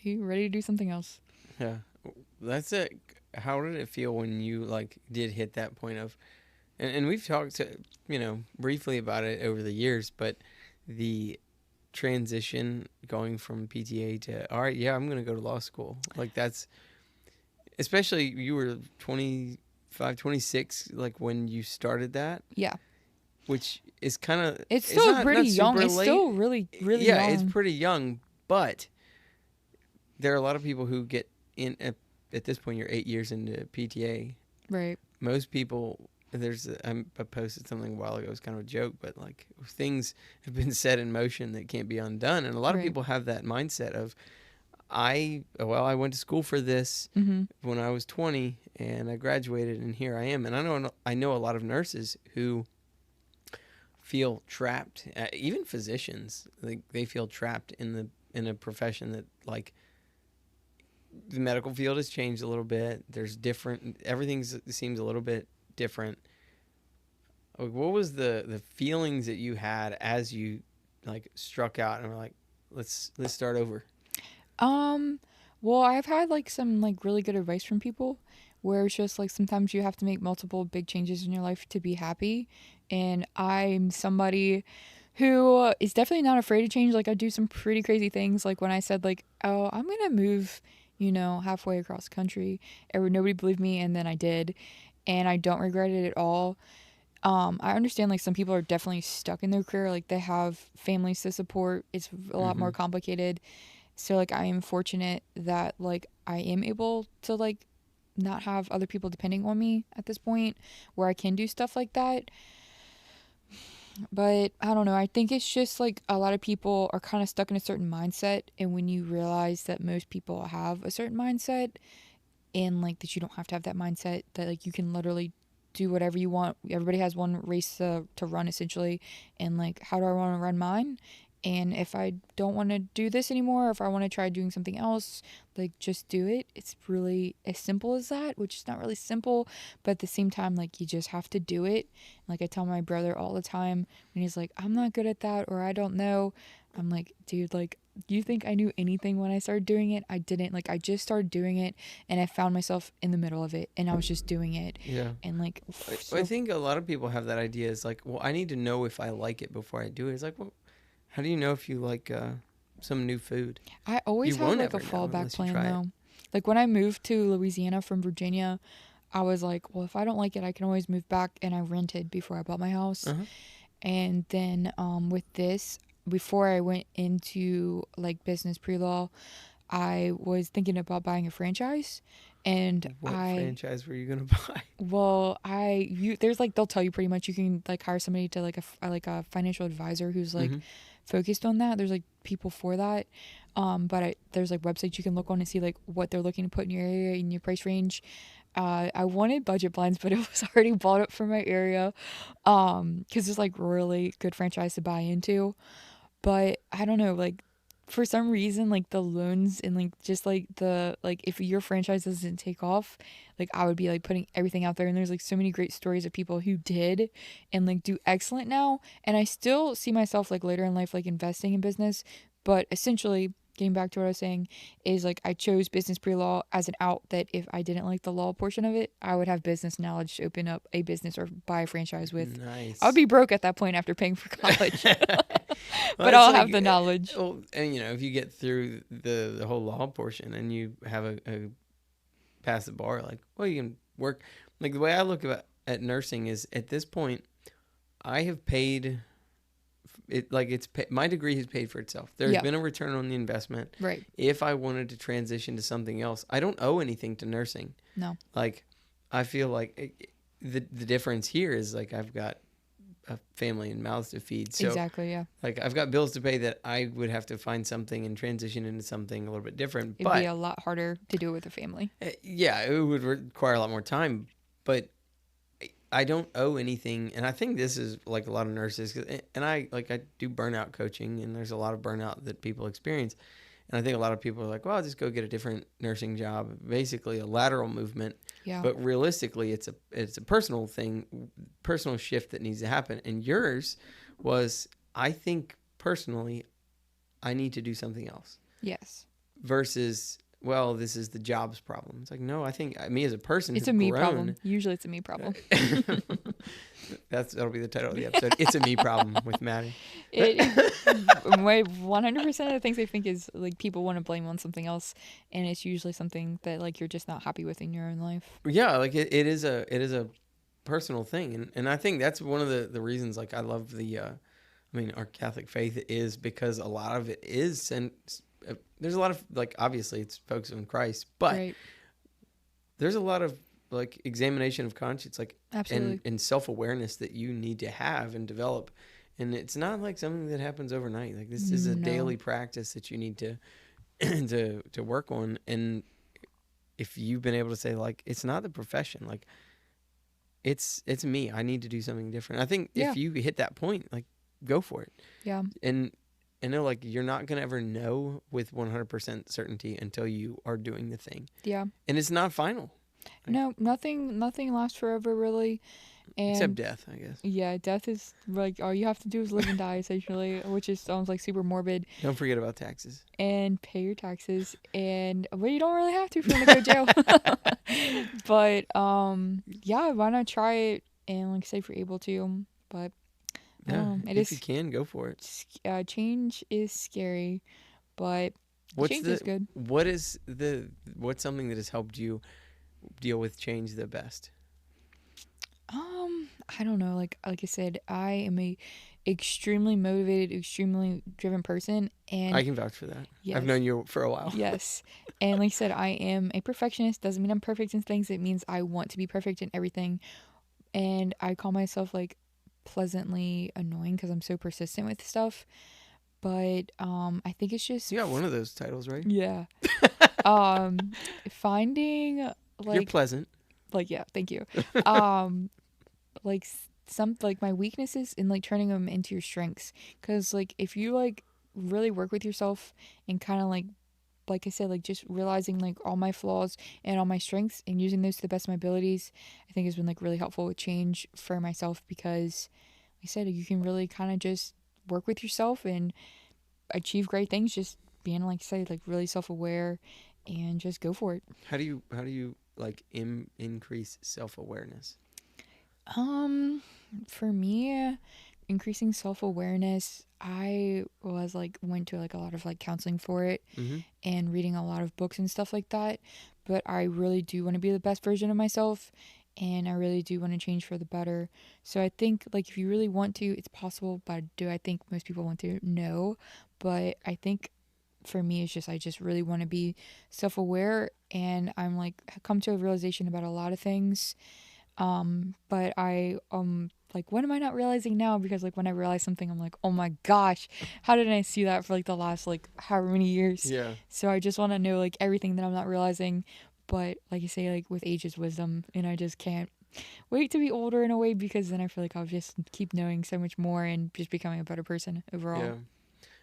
I'm ready to do something else. Yeah, that's it. How did it feel when you like did hit that point of, and we've talked to, briefly about it over the years, but the transition going from PTA to, all right, yeah, I'm going to go to law school. Like that's, especially you were 25, 26, like when you started that, Yeah. which is kind of, It's still not pretty young. super It's late. still really, really Yeah, young. it's pretty young, but there are a lot of people who get in at this point. You're 8 years into PTA. Right. Most people, I posted something a while ago. It was kind of a joke, but like things have been set in motion that can't be undone, and a lot of Right. people have that mindset of, I went to school for this Mm-hmm. when I was 20, and I graduated, and here I am. And I know a lot of nurses who feel trapped. Even physicians, they feel trapped in a profession that like the medical field has changed a little bit. There's different. Everything seems a little bit different. Like, what was the feelings that you had as you like struck out and were like, let's start over? Well, I've had like some like really good advice from people where it's just like sometimes you have to make multiple big changes in your life to be happy. And I'm somebody who is definitely not afraid to change. Like I do some pretty crazy things. Like when I said like, oh, I'm gonna move, halfway across the country. Nobody believed me, and then I did, and I don't regret it at all. I understand like some people are definitely stuck in their career. Like they have families to support. It's a lot Mm-hmm. more complicated. So like I am fortunate that like I am able to like not have other people depending on me at this point where I can do stuff like that. But I don't know. I think it's just like a lot of people are kind of stuck in a certain mindset, and when you realize that most people have a certain mindset, and like that you don't have to have that mindset, that like you can literally do whatever you want. Everybody has one race to run essentially, and like how do I want to run mine? And if I don't want to do this anymore, or if I want to try doing something else, like just do it. It's really as simple as that, which is not really simple, but at the same time, like you just have to do it. Like I tell my brother all the time when he's like, I'm not good at that, or I don't know. I'm like, dude, like, you think I knew anything when I started doing it? I didn't. Like, I just started doing it, and I found myself in the middle of it, and I was just doing it. Yeah. And like, I think a lot of people have that idea. It's like, well, I need to know if I like it before I do it. It's like, well, how do you know if you like some new food? I always You have won't like a ever know fallback unless you plan try it. though. Like when I moved to Louisiana from Virginia, I was like, well, if I don't like it, I can always move back, and I rented before I bought my house. Uh-huh. And then with this, before I went into like business pre-law, I was thinking about buying a franchise. And What franchise were you gonna buy? there's like they'll tell you pretty much you can like hire somebody to like a financial advisor who's like Mm-hmm. focused on that. There's like people for that. But there's like websites you can look on and see like what they're looking to put in your area, in your price range. I wanted budget blinds, but it was already bought up for my area. Because it's like really good franchise to buy into. But I don't know, like for some reason, like the loans and like just like the like if your franchise doesn't take off, like I would be like putting everything out there. And there's like so many great stories of people who did and like do excellent now. And I still see myself like later in life like investing in business, but essentially getting back to what I was saying, is like I chose business pre-law as an out that if I didn't like the law portion of it, I would have business knowledge to open up a business or buy a franchise with. I would Nice. be broke at that point after paying for college, Well, but it's I'll like, have the knowledge. well, and if you get through the whole law portion and you have a pass the bar, like, well, you can work. Like the way I look at nursing is at this point, I have paid it. Like my degree has paid for itself. There's Yeah. been a return on the investment. Right. If I wanted to transition to something else, I don't owe anything to nursing. No. Like, I feel like the difference here is like I've got a family and mouths to feed. So Exactly. Yeah. like I've got bills to pay that I would have to find something and transition into something a little bit different. It'd be a lot harder to do it with a family. Yeah, it would require a lot more time, but I don't owe anything. And I think this is like a lot of nurses, and I do burnout coaching, and there's a lot of burnout that people experience. And I think a lot of people are like, well, I'll just go get a different nursing job, basically a lateral movement. Yeah. But realistically, it's a personal thing, personal shift that needs to happen. And yours was, I think personally, I need to do something else. Yes. Versus, well, this is the job's problem. It's like, no, I think me as a person, it's a me problem. Usually it's a me problem. That'll be the title of the episode. It's a me problem with Maddie. It 100% of the things I think is like people want to blame on something else, and it's usually something that like you're just not happy with in your own life. Yeah, like it is a personal thing, and I think that's one of the reasons like I love our Catholic faith is because a lot of it is, and there's a lot of like obviously it's focused on Christ, but Right. there's a lot of like examination of conscience, like Absolutely. and self-awareness that you need to have and develop. And it's not like something that happens overnight. Like this is a daily practice that you need to to work on. And if you've been able to say like it's not the profession, like it's me. I need to do something different. I think if you hit that point, like go for it. Yeah. And know like you're not gonna ever know with 100% certainty until you are doing the thing. Yeah. And it's not final. No, nothing lasts forever really. And except death, I guess. Yeah, death is like all you have to do is live and die essentially, which is sounds like super morbid. Don't forget about taxes. And pay your taxes, and well, you don't really have to if you want to go to jail. But yeah, why not try it? And like say if you're able to, but if you can, go for it. Change is scary, but change is good. What's something that has helped you deal with change the best? I don't know. Like I said, I am a extremely motivated, extremely driven person, and I can vouch for that. Yes. I've known you for a while. Yes, and like I said, I am a perfectionist. Doesn't mean I'm perfect in things. It means I want to be perfect in everything, and I call myself like pleasantly annoying because I'm so persistent with stuff. But I think it's just you got one of those titles, right? Yeah. Finding like you're pleasant. Like yeah, thank you. Like some like my weaknesses and like turning them into your strengths, because like if you like really work with yourself and kind of like I said, like just realizing like all my flaws and all my strengths and using those to the best of my abilities, I think has been like really helpful with change for myself, because like I said, you can really kind of just work with yourself and achieve great things just being like I said, like really self-aware and just go for it. How do you like increase self-awareness? For me, increasing self-awareness, I was like went to like a lot of like counseling for it and reading a lot of books and stuff like that, but I really do want to be the best version of myself, and I really do want to change for the better. So I think like if you really want to, it's possible, but do I think most people want to? No, but I think for me it's just I just really want to be self-aware, and I'm like come to a realization about a lot of things, but I like what am I not realizing now? Because like when I realize something, I'm like, oh my gosh, how didn't I see that for like the last like however many years? Yeah. So I just want to know like everything that I'm not realizing, but like you say, like with age is wisdom, and I just can't wait to be older in a way, because then I feel like I'll just keep knowing so much more and just becoming a better person overall. Yeah.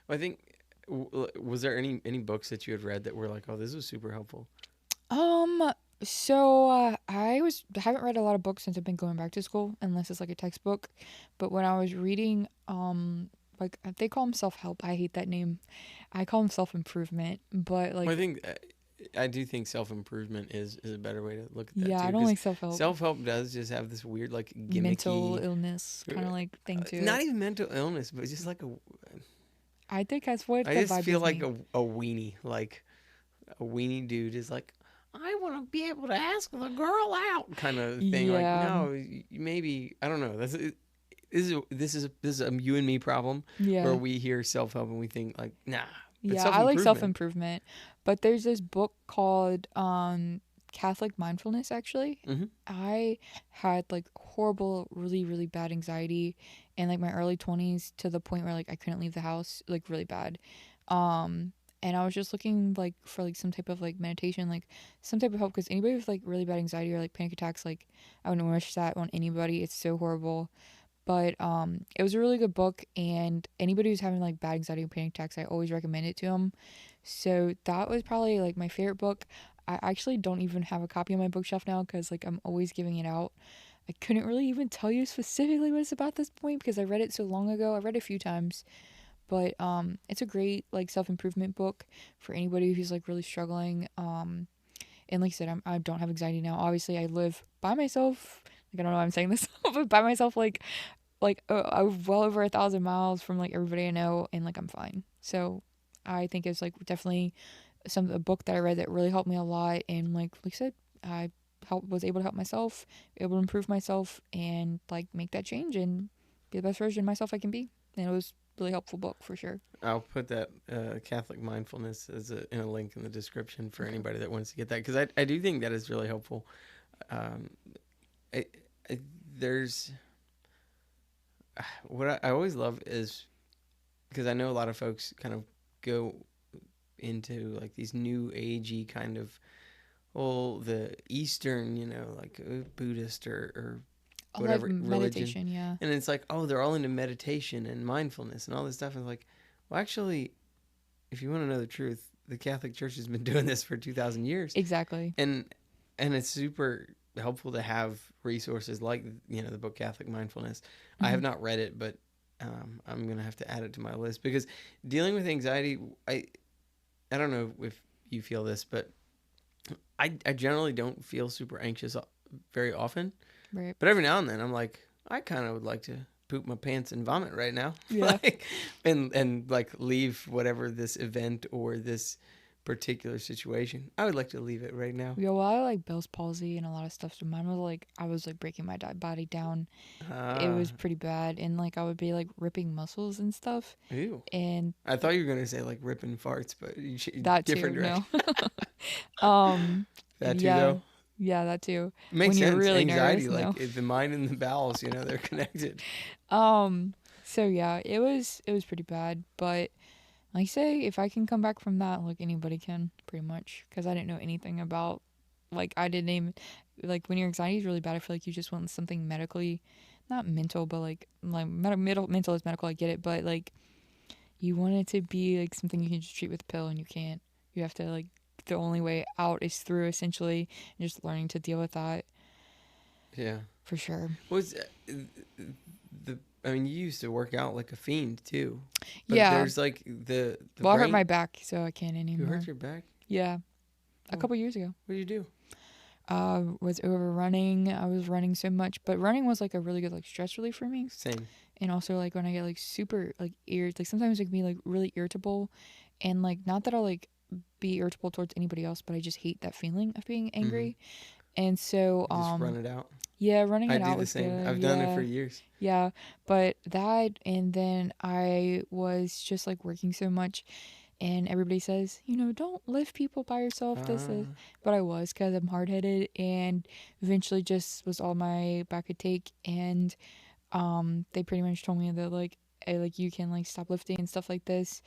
Well, I think was there any books that you had read that were like, oh, this was super helpful? So I haven't read a lot of books since I've been going back to school, unless it's like a textbook. But when I was reading like they call them self-help. I hate that name. I call them self-improvement, but like Well, I think I do think self-improvement is a better way to look at that yeah, too, I don't because like self-help. self-help does just have this weird like Mental gimmicky, illness kind of like thing to not it. even mental illness, but just like I think that's what I the just vibe feel gives like me. a weenie, like a weenie dude is like, I want to be able to ask the girl out kind of thing. Like, Yeah, no, maybe I don't know. This is a you and me problem where yeah. we hear self help and we think like, nah, but Yeah, self I like improvement. self-improvement, but there's this book called Catholic Mindfulness actually. Mm-hmm. I had like horrible, really, really bad anxiety in like my early 20s to the point where like I couldn't leave the house, like really bad. Um and I was just looking like for like some type of like meditation, like some type of help because anybody with like really bad anxiety or like panic attacks, like I wouldn't wish that on anybody. It's so horrible. But it was a really good book, and anybody who's having like bad anxiety or panic attacks, I always recommend it to them. So that was probably like my favorite book. I actually don't even have a copy on my bookshelf now because like I'm always giving it out. I couldn't really even tell you specifically what it's about at this point because I read it so long ago. I read it a few times, but it's a great like self-improvement book for anybody who's like really struggling. And like I said, I don't have anxiety now. Obviously, I live by myself. Like I don't know why I'm saying this, but by myself, I'm well over 1,000 miles from like everybody I know, and like I'm fine. So I think it's like definitely a book that I read that really helped me a lot, and like I said, I was able to help myself, able to improve myself, and like make that change and be the best version of myself I can be. And it was a really helpful book for sure. I'll put that Catholic mindfulness as in a link in the description for Okay. anybody that wants to get that, because I do think that is really helpful. Um, I, I, there's what I always love is because I know a lot of folks kind of go into like these new agey kind of the Eastern, like Buddhist or Like whatever religion, meditation, yeah. and it's like, oh, they're all into meditation and mindfulness and all this stuff. And it's like, well, actually, if you want to know the truth, the Catholic Church has been doing this for 2,000 years, Exactly. and it's super helpful to have resources like the book Catholic Mindfulness. I Hmm. have not read it, but I'm gonna have to add it to my list because dealing with anxiety, I don't know if you feel this, but I generally don't feel super anxious very often. Right. But every now and then, I'm like, I kind of would like to poop my pants and vomit right now, Yeah. and like leave whatever this event or this particular situation. I would like to leave it right now. Yeah, well, I like Bell's palsy and a lot of stuff. So mine was like I was like breaking my body down. It Ah, was pretty bad, and like I would be like ripping muscles and stuff, ew. and I thought you were gonna say like ripping farts, but that too. different No. direction. That too, Yeah, though. yeah, that too. Makes When you're sense. really Anxiety, nervous, like no. the mind and the bowels, they're connected. Um. So yeah, it was pretty bad, but like I say, if I can come back from that, like anybody can, pretty much, because I didn't know anything about, like I didn't even, like when your anxiety is really bad, I feel like you just want something medically, not mental, but like mental is medical, I get it, but like you want it to be like something you can just treat with a pill, and you can't. You have to like the only way out is through essentially, and just learning to deal with that Yeah. for sure. Was the I mean, you used to work out like a fiend too, but Yeah. there's like the Well, I hurt brain. my back, so I can't You anymore. hurt your back. Yeah, a Oh, couple years ago. what do you do? Was over running. I was running so much, but running was like a really good like stress relief for me. Same. And also like when I get like super like like sometimes I can be like really irritable, and like not that I'll like be irritable towards anybody else, but I just hate that feeling of being Mm-hmm. angry. And so Just run it out. yeah, running I it do out the was same. good. I've done it for Yeah. years. Yeah, but that, and then I was just like working so much, and everybody says, don't lift people by yourself, this is, Uh, but I was, because I'm hard-headed, and eventually just was all my back could take, and they pretty much told me that like like you can like stop lifting and stuff like this,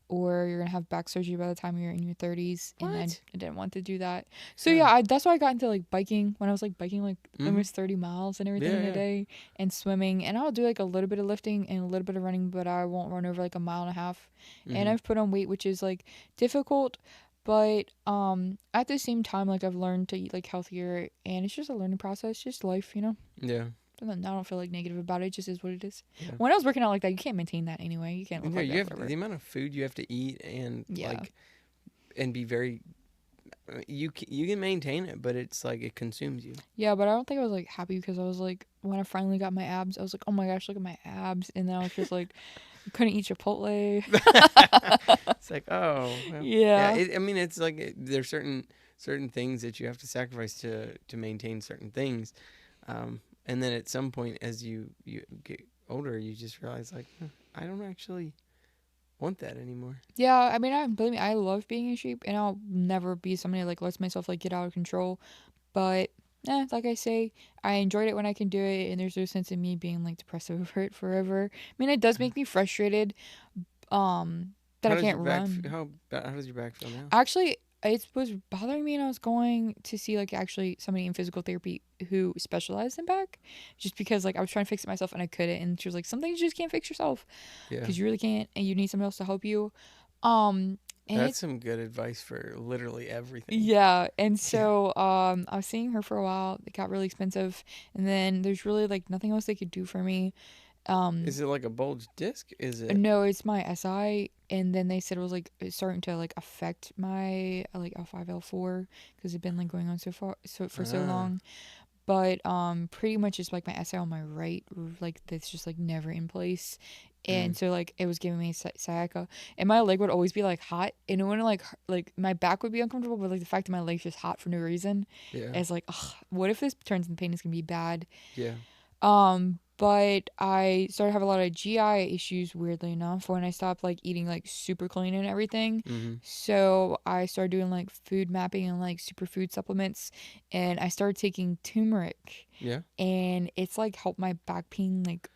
or you're gonna have back surgery by the time you're in your 30s, and I what? didn't want to do that. So Yeah. yeah, that's why I got into like biking, when I was like biking like Mm-hmm. almost 30 miles and everything Yeah, in a yeah. day, and swimming, and I'll do like a little bit of lifting and a little bit of running, but I won't run over like a mile and a half. And Mm-hmm. I've put on weight, which is like difficult, but at the same time, like I've learned to eat like healthier, and it's just a learning process, just life. Yeah. I don't feel like negative about it. It just is what it is. Yeah. When I was working out like that, you can't maintain that anyway. You can't look like you that have forever. the amount of food you have to eat and Yeah. and be very. You can maintain it, but it's like it consumes you. Yeah, but I don't think I was like happy because I was like, when I finally got my abs, I was like, oh my gosh, look at my abs, and then I was just like, I couldn't eat Chipotle. It's like, oh, well, Yeah. I mean, it's like there's certain things that you have to sacrifice to maintain certain things, and then at some point, as you get older, you just realize like, I don't actually want that anymore. Yeah, I mean, believe me, I love being in shape, and I'll never be somebody that like lets myself like get out of control. But like I say, I enjoyed it when I can do it, and there's no sense in me being like depressed over it forever. I mean, it does make me frustrated, that How I does can't your back? run. How does your back feel now? Actually, it was bothering me, and I was going to see like actually somebody in physical therapy who specialized in back, just because like I was trying to fix it myself and I couldn't, and she was like, some things you just can't fix yourself, Yeah, because you really can't, and you need someone else to help you. And that's some good advice for literally everything. yeah, and so I was seeing her for a while. It got really expensive, and then there's really like nothing else they could do for me. Is it like a bulge disc? Is it? No, it's my SI, and then they said it was like it's starting to like affect my like L5, L4, because it's been like going on for so long. But pretty much it's like my SI on my right, like that's just like never in place. And so like it was giving me sciatica, and my leg would always be like hot, and it wouldn't like my back would be uncomfortable, but like the fact that my leg's just hot for no reason, Yeah. is like, ugh, what if this turns into pain? It's gonna be bad. Yeah. But I started having a lot of GI issues, weirdly enough, when I stopped like eating like super clean and everything. Mm-hmm. So I started doing like food mapping and like superfood supplements, and I started taking turmeric, Yeah. and it's like helped my back pain like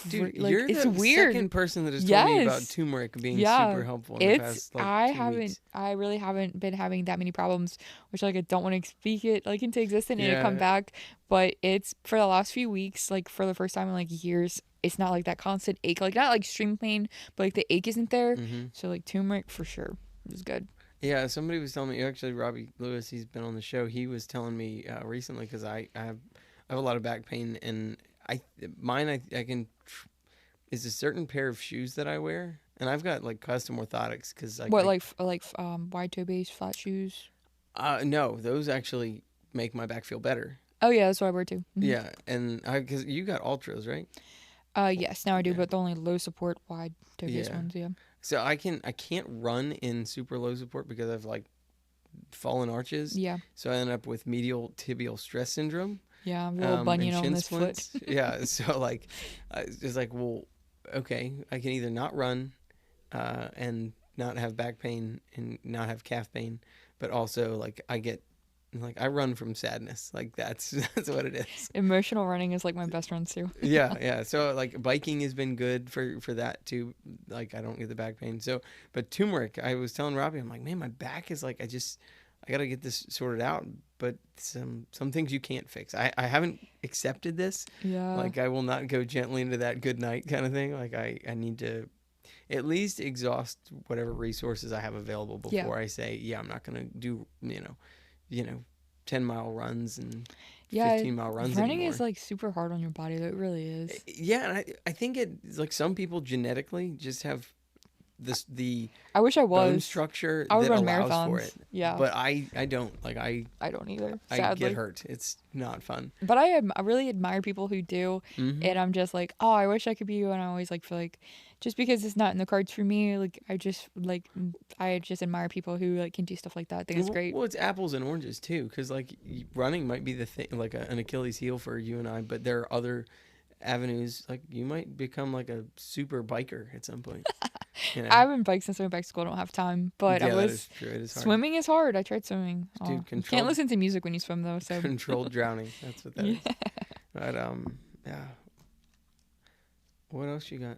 Dude, like you're it's the weird. second person that has told me about Yes. turmeric being Yeah. super helpful in the past like 2 weeks. I really haven't been having that many problems, which like I don't want to speak it like into existence and it come Yeah. back, but it's for the last few weeks, like for the first time in like years, it's not like that constant ache, like not like extreme pain, but like the ache isn't there. Mm-hmm. So like turmeric for sure is good. Yeah, somebody was telling me, actually, Robbie Lewis, he's been on the show. He was telling me recently, because I have a lot of back pain, and I can. Is a certain pair of shoes that I wear, and I've got like custom orthotics because What like wide toe base flat shoes? No, those actually make my back feel better. Oh yeah, that's what I wear too. Mhm. Yeah, and because you got ultras, right? Yes, now I do, Yeah. but the only low support wide toe base Yeah. ones. Yeah. So I can't run in super low support because I've like fallen arches. Yeah. So I end up with medial tibial stress syndrome. Yeah, little bunion and on shin this foot. splints. Yeah. So like, it's just like, well, okay, I can either not run, and not have back pain and not have calf pain, but also like I run from sadness. Like that's what it is. Emotional running is like my best friend too. Yeah. So like biking has been good for that too. Like I don't get the back pain. So, but turmeric, I was telling Robbie, I'm like, man, my back is like, I got to get this sorted out. But some things you can't fix. I haven't accepted this. Yeah. Like I will not go gently into that good night kind of thing. Like I need to at least exhaust whatever resources I have available before I say, yeah, I'm not going to do, 10-mile runs and 15-mile runs running anymore. is like super hard on your body, though. It really is. Yeah, and I think it's like some people genetically just have the I wish I bone was. structure I would that run allows marathons. for it. Yeah. But I don't. Like I don't either. I Sadly. get hurt. It's not fun. But I really admire people who do, Mm-hmm. and I'm just like, oh, I wish I could be you. And I always like feel like, just because it's not in the cards for me, like I just admire people who like can do stuff like that. I think it's great. Well, it's apples and oranges too, because like running might be the thing, like an Achilles heel for you and I, but there are other avenues. Like you might become like a super biker at some point. You know? I've been bike since I went back to school. I don't have time, but yeah, I that was is true. It is hard. swimming is hard. I tried swimming. Dude, You can't listen to music when you swim though. So controlled drowning. That's what that is. But yeah. What else you got?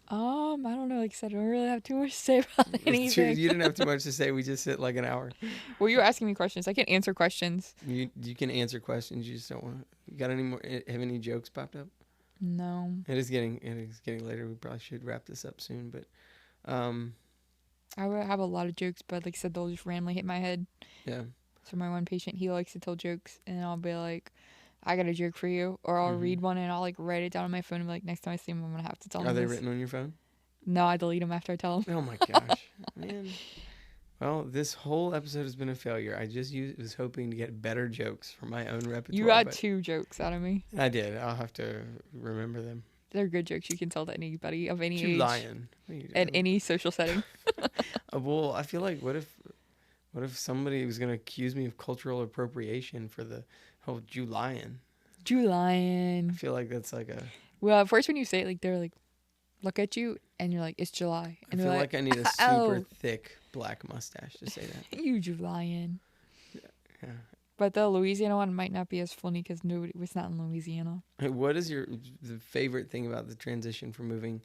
I don't know. Like I said, I don't really have too much to say about anything. You didn't have too much to say. We just hit like an hour. Well, you were asking me questions. I can answer questions. You can answer questions. You just don't want to. Got any more? Have any jokes popped up? No. It is getting later. We probably should wrap this up soon. But I would have a lot of jokes, but like I said, they'll just randomly hit my head. yeah. So my one patient, he likes to tell jokes, and I'll be like, I got a joke for you, or I'll Mhm. read one and I'll like write it down on my phone and be like, next time I see him, I'm gonna have to tell him Are they this. written on your phone? No, I delete them after I tell him. Oh my gosh, man. Well, this whole episode has been a failure. I just was hoping to get better jokes for my own repertoire. You got but 2 jokes out of me. I did. I'll have to remember them. They're good jokes you can tell to anybody of any You age lying. What are you and doing? any social setting. Well, I feel like what if somebody was gonna accuse me of cultural appropriation for the whole Julian? I Julian. feel like that's like a. Well, at first when you say it, like they're like, look at you, and you're like, it's July, I and feel they're like I need a super oh, thick black mustache to say that. you Julian. Yeah. But the Louisiana one might not be as funny because nobody was not in Louisiana. Hey, what is the favorite thing about the transition from moving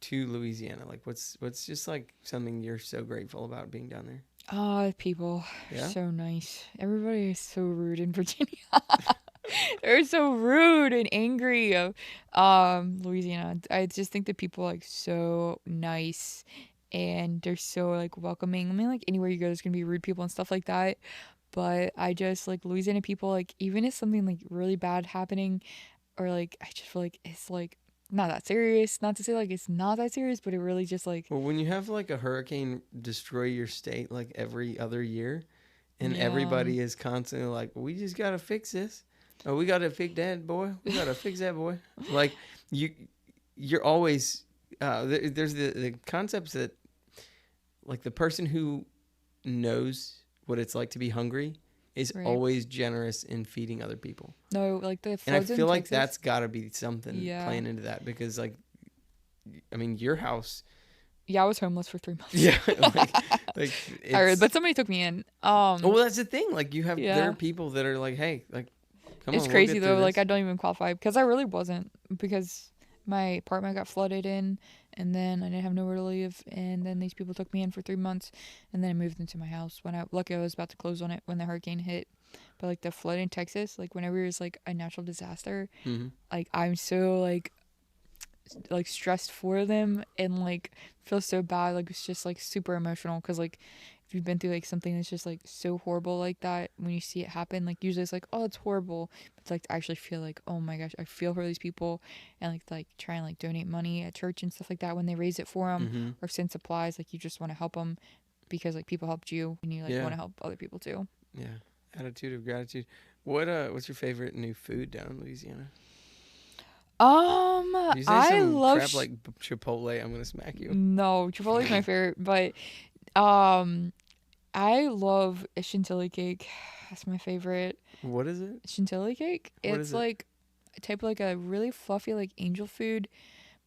to Louisiana? Like, what's just like something you're so grateful about being down there? People Yeah? so nice. Everybody is so rude in Virginia. They're so rude and angry. Louisiana. I just think that people are, like, so nice and they're so like welcoming. I mean, like anywhere you go, there's gonna be rude people and stuff like that. But I just like Louisiana people. Like even if something like really bad happening, or like I just feel like it's like not that serious. Not to say like it's not that serious, but it really just like Well, when you have like a hurricane destroy your state like every other year, and Yeah. everybody is constantly like, we just gotta fix this. Oh, we gotta fix that, boy. We gotta fix that, boy. Like you're always there's the concepts that like the person who knows what it's like to be hungry is Right. always generous in feeding other people. no like the And I floods in feel like Texas. that's got to be something Yeah. playing into that because, like, I mean, your house. Yeah, I was homeless for 3 months. Yeah, like it's, But somebody took me in. well, that's the thing. Like, you have there Yeah. are people that are like, hey, like, come It's on, crazy we'll get though. through Like this. I don't even qualify because I really wasn't, because my apartment got flooded in, and then I didn't have nowhere to live, and then these people took me in for 3 months, and then I moved into my house when I was about to close on it when the hurricane hit. But like the flood in Texas, like whenever there's like a natural disaster, Mm-hmm. like I'm so like stressed for them and like feel so bad. Like it's just like super emotional because like if you've been through like something that's just like so horrible like that, when you see it happen, like usually it's like, oh, it's horrible, but to, like to actually feel like, oh my gosh, I feel for these people, and like try and like donate money at church and stuff like that when they raise it for them, Mm-hmm. or send supplies, like you just want to help them because like people helped you and you like Yeah. want to help other people too. Yeah, attitude of gratitude. What's your favorite new food down in Louisiana? If you say I some love crap like Chipotle, I'm gonna smack you. no, Chipotle's my favorite, but I love a chantilly cake. That's my favorite. What is it? Chantilly cake? What It's is it? like a type of like a really fluffy like angel food,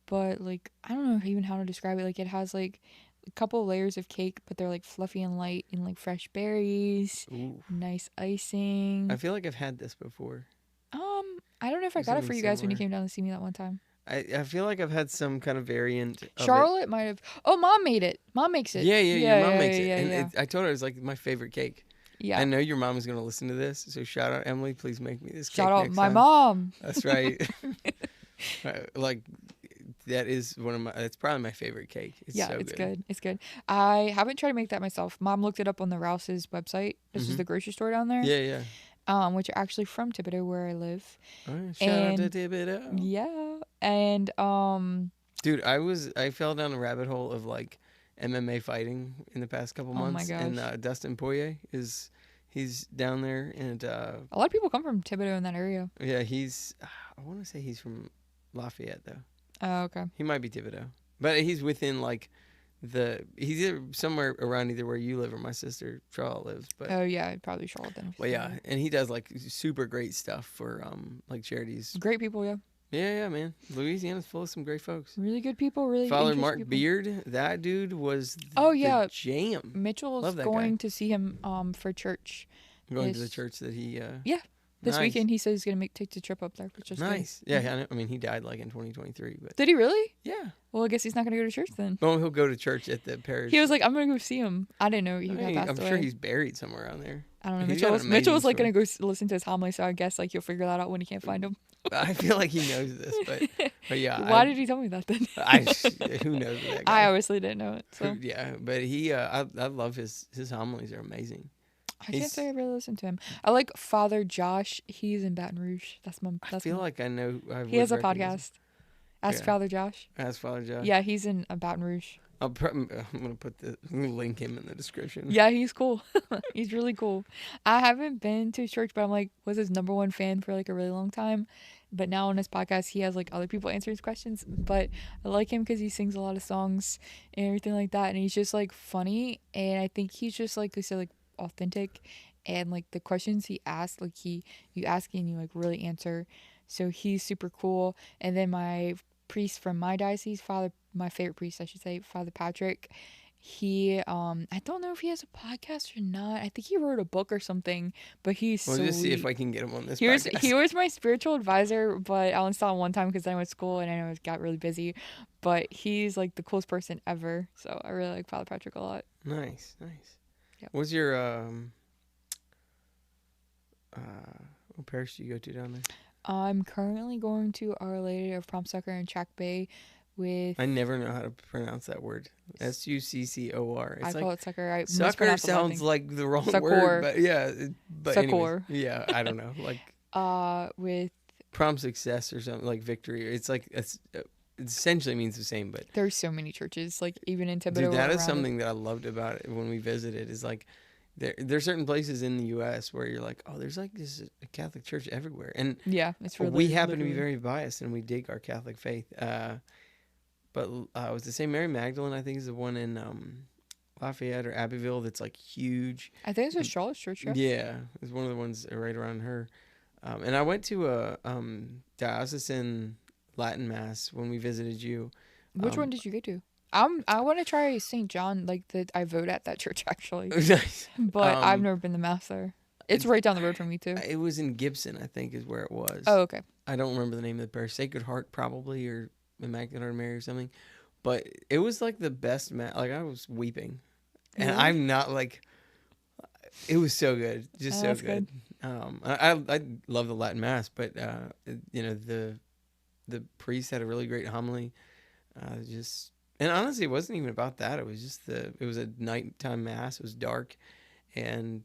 but like I don't know even how to describe it. Like it has like a couple layers of cake, but they're like fluffy and light, and like fresh berries, Ooh, nice icing. I feel like I've had this before. I don't know if I Or got it for something you guys when you similar. came down to see me that one time. I feel like I've had some kind of variant of it. Charlotte might have. Oh, Mom made it. Mom makes it. Yeah, your mom makes it. Yeah, And yeah. I told her it was like my favorite cake. Yeah. I know your mom is going to listen to this, so shout out Emily, please make me this cake Shout out next my time. mom. That's right. Like that is that's probably my favorite cake. It's Yeah, so it's good. good. It's good. I haven't tried to make that myself. Mom looked it up on the Rouse's website. This is Mhm. the grocery store down there. Yeah. Which are actually from Thibodeau, where I live. All right, shout out to And- Thibodeau. Yeah. And Dude, I fell down a rabbit hole of like MMA fighting in the past couple Oh my months, and gosh. Dustin Poirier he's down there, and a lot of people come from Thibodeau in that area. yeah, I want to say he's from Lafayette though. Oh, okay. He might be Thibodeau, but he's within like he's either somewhere around either where you live or my sister Charlotte lives. But Oh yeah, probably Charlotte then. well, yeah, and he does like super great stuff for like charities. Great people, yeah. Yeah, man. Louisiana's full of some great folks. Really good people. Really Father interesting Mark people. Beard, that dude was Oh, the yeah. jam. Mitchell's Love that going to see him for church Going to the Yes. church that he this nice. weekend. He says he's gonna take the trip up there, which is good. Nice. Yeah, I mean he died like in 2023, but Did he really? yeah. Well, I guess he's not gonna go to church then. Well, he'll go to church at the parish. He was like, I'm gonna go see him. I didn't know he got passed I'm away. sure he's buried somewhere around there. I don't know. he's got an Mitchell was amazing like gonna go listen to his homily, so I guess like you'll figure that out when you can't find him. I feel like he knows this, but yeah. Why did he tell me that then? Who knows that guy? I obviously didn't know it. So Yeah, but he I love his homilies are amazing. I can't say I really listen to him. I like Father Josh. He's in Baton Rouge. I feel like I know. He has a podcast. Ask Yeah. Father Josh. Ask Father Josh. Yeah, he's in Baton Rouge. I'm gonna link him in the description. Yeah, he's cool. He's really cool. I haven't been to his church, but I'm like was his number one fan for like a really long time. But now on his podcast, he has like other people answer his questions. But I like him because he sings a lot of songs and everything like that, and he's just like funny. And I think he's just like I said, like authentic, and like the questions he asks, like you ask and you like really answer. So he's super cool. And then my priest from my diocese, my favorite priest, I should say, Father Patrick. He, I don't know if he has a podcast or not. I think he wrote a book or something, but he's We'll sweet. just see if I can get him on this He podcast. was my spiritual advisor, but I only saw him one time because I went to school and I know it got really busy. But he's like the coolest person ever. So I really like Father Patrick a lot. Nice. Yep. What's your what parish do you go to down there? I'm currently going to Our Lady of Prompt Succor in Track Bay with... I never know how to pronounce that word. Succor. I call it succor. Succor sounds like the wrong Succor. word, but yeah. But anyways, Succor. yeah, I don't know. Like with... prompt success or something, like victory. It's like it essentially means the same, but there's so many churches, like even in Thibodeau. dude, that is something that I loved about it when we visited. Is like there's certain places in the U.S. where you're like, oh, there's like this a Catholic church everywhere, and yeah, it's really. We happen to be very biased, and we dig our Catholic faith. But it was the same Mary Magdalene, I think, is the one in Lafayette or Abbeville that's like huge. I think it's a Charlotte's church. Yeah, it's one of the ones right around her. And I went to a diocesan Latin mass when we visited you. Which one did you go to? I want to try St. John. Like I vote at that church actually, Nice. But I've never been to mass there. It's right down the road from me too. It was in Gibson, I think, is where it was. Oh, okay. I don't remember the name of the parish. Sacred Heart, probably, or Immaculate Heart of Mary or something. But it was like the best mass. Like I was weeping, and really? I'm not like. It was so good, just so good. I love the Latin mass, but you know the priest had a really great homily. And honestly, it wasn't even about that. It was just it was a nighttime mass. It was dark, and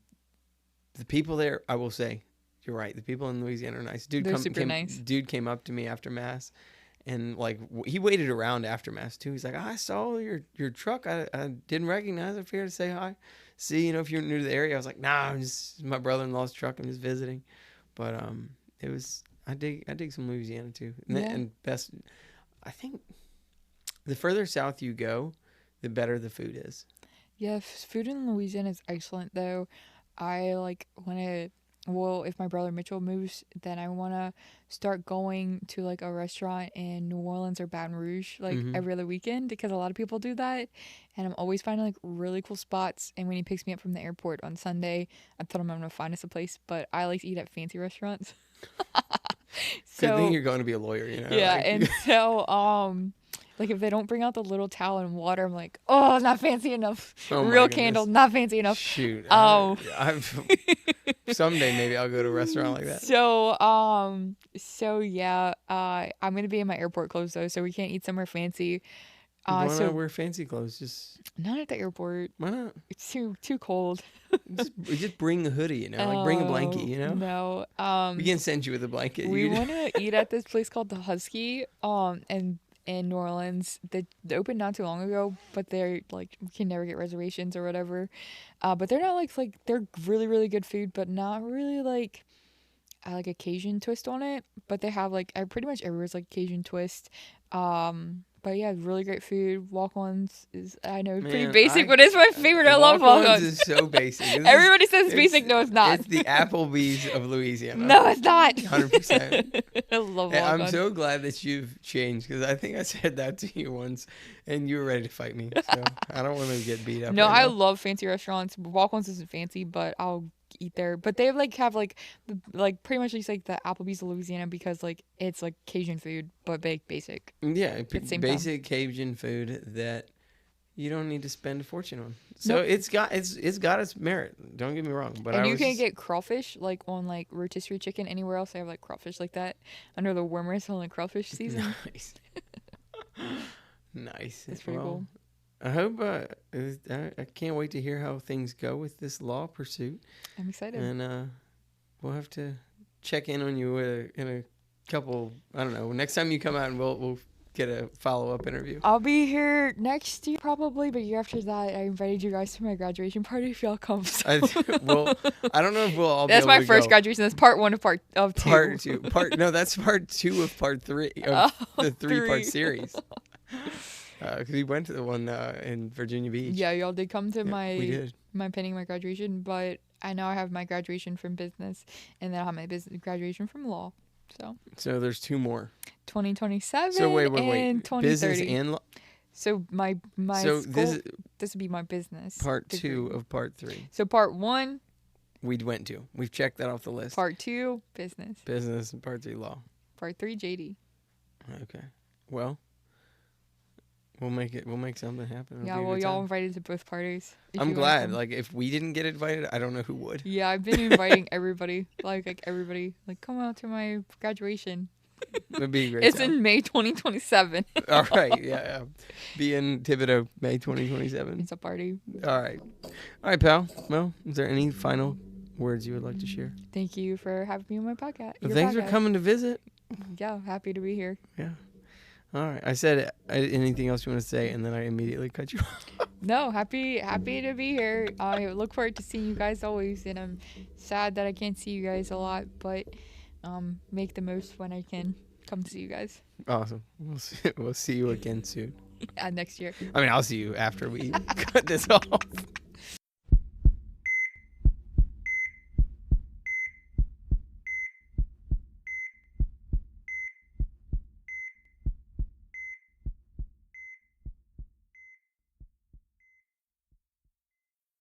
the people there, I will say, you're right. The people in Louisiana are nice. They're super nice. Dude came up to me after mass, and like he waited around after mass too. He's like, I saw your truck. I didn't recognize it. I figured to say hi. See, if you're new to the area. I was like, nah, I'm just my brother-in-law's truck. I'm just visiting. But it was I dig some Louisiana too. And best, I think, the further south you go, the better the food is. Yeah, food in Louisiana is excellent though. I like want to. Well, if my brother Mitchell moves, then I want to start going to like a restaurant in New Orleans or Baton Rouge like every other weekend because a lot of people do that. And I'm always finding like really cool spots. And when he picks me up from the airport on Sunday, I told him I'm going to find us a place. But I like to eat at fancy restaurants. Good thing you're going to be a lawyer, Yeah, like, and so like if they don't bring out the little towel and water, I'm like, oh, not fancy enough. Oh, real candle, not fancy enough. Shoot. Someday maybe I'll go to a restaurant like that. So yeah, I'm gonna be in my airport clothes though, so we can't eat somewhere fancy. Why not wear fancy clothes? Just not at the airport. Why not? It's too cold. just bring a hoodie, like bring a blanket, No. We can send you with a blanket. We want to eat at this place called the Husky, and in New Orleans. They opened not too long ago, but they're like we can never get reservations or whatever. But they're not like they're really really good food, but not really like a Cajun twist on it. But they have like pretty much everywhere's like Cajun twist. But yeah, really great food. Walk-ons is, I know, pretty basic, but it's my favorite. I love walk-ons. Is so basic. Everybody says it's basic. No, it's not. It's the Applebee's of Louisiana. No, it's not. 100%. I love walk-ons. I'm so glad that you've changed because I think I said that to you once and you were ready to fight me. So I don't want to get beat up. No, I love fancy restaurants. Walk-ons isn't fancy, but I'll eat there. But they have pretty much just like the Applebee's of Louisiana because like it's like Cajun food but basic. Yeah, basic Cajun food that you don't need to spend a fortune on. So nope. it's got its merit. Don't get me wrong, but you can't get crawfish like on like rotisserie chicken anywhere else. They have like crawfish like that under the warmers on the crawfish season. Nice. Nice. It's pretty cool. I hope. I can't wait to hear how things go with this law pursuit. I'm excited. And we'll have to check in on you in a couple. I don't know. Next time you come out, and we'll get a follow-up interview. I'll be here next year probably, but year after that, I invited you guys to my graduation party if y'all come. So. Well, I don't know if we'll all. That's be my able to first go. graduation. That's part 1 of two. Part 2. No, that's part 2 of part 3 of the 3-part series. Because we went to the one in Virginia Beach. Yeah, y'all did come to we did. my pending my graduation, but I know I have my graduation from business, and then I'll have my business graduation from law. So there's 2 more. 2027 So wait. and 2030. Business and law. So my So school, this would be my business. Part degree. 2 of part 3. So part 1, We went to. We've checked that off the list. part 2, business. Business and part 3 law. Part 3, JD. Okay. Well, we'll make something happen. Yeah, well, y'all invited to both parties. I'm glad. Like, if we didn't get invited, I don't know who would. Yeah, I've been inviting everybody. Like everybody. Like, come out to my graduation. It'd be a great It's time. in May 2027. All right. Yeah. Be in Thibodeau, May 2027. It's a party. All right, pal. Well, is there any final words you would like to share? Thank you for having me on my podcast. Well, thanks for coming to visit. Yeah, happy to be here. Yeah. All right. I said anything else you want to say, and then I immediately cut you off. No, happy to be here. I look forward to seeing you guys always, and I'm sad that I can't see you guys a lot, but make the most when I can come to see you guys. Awesome. We'll see you again soon. Next year. I mean, I'll see you after we cut this off.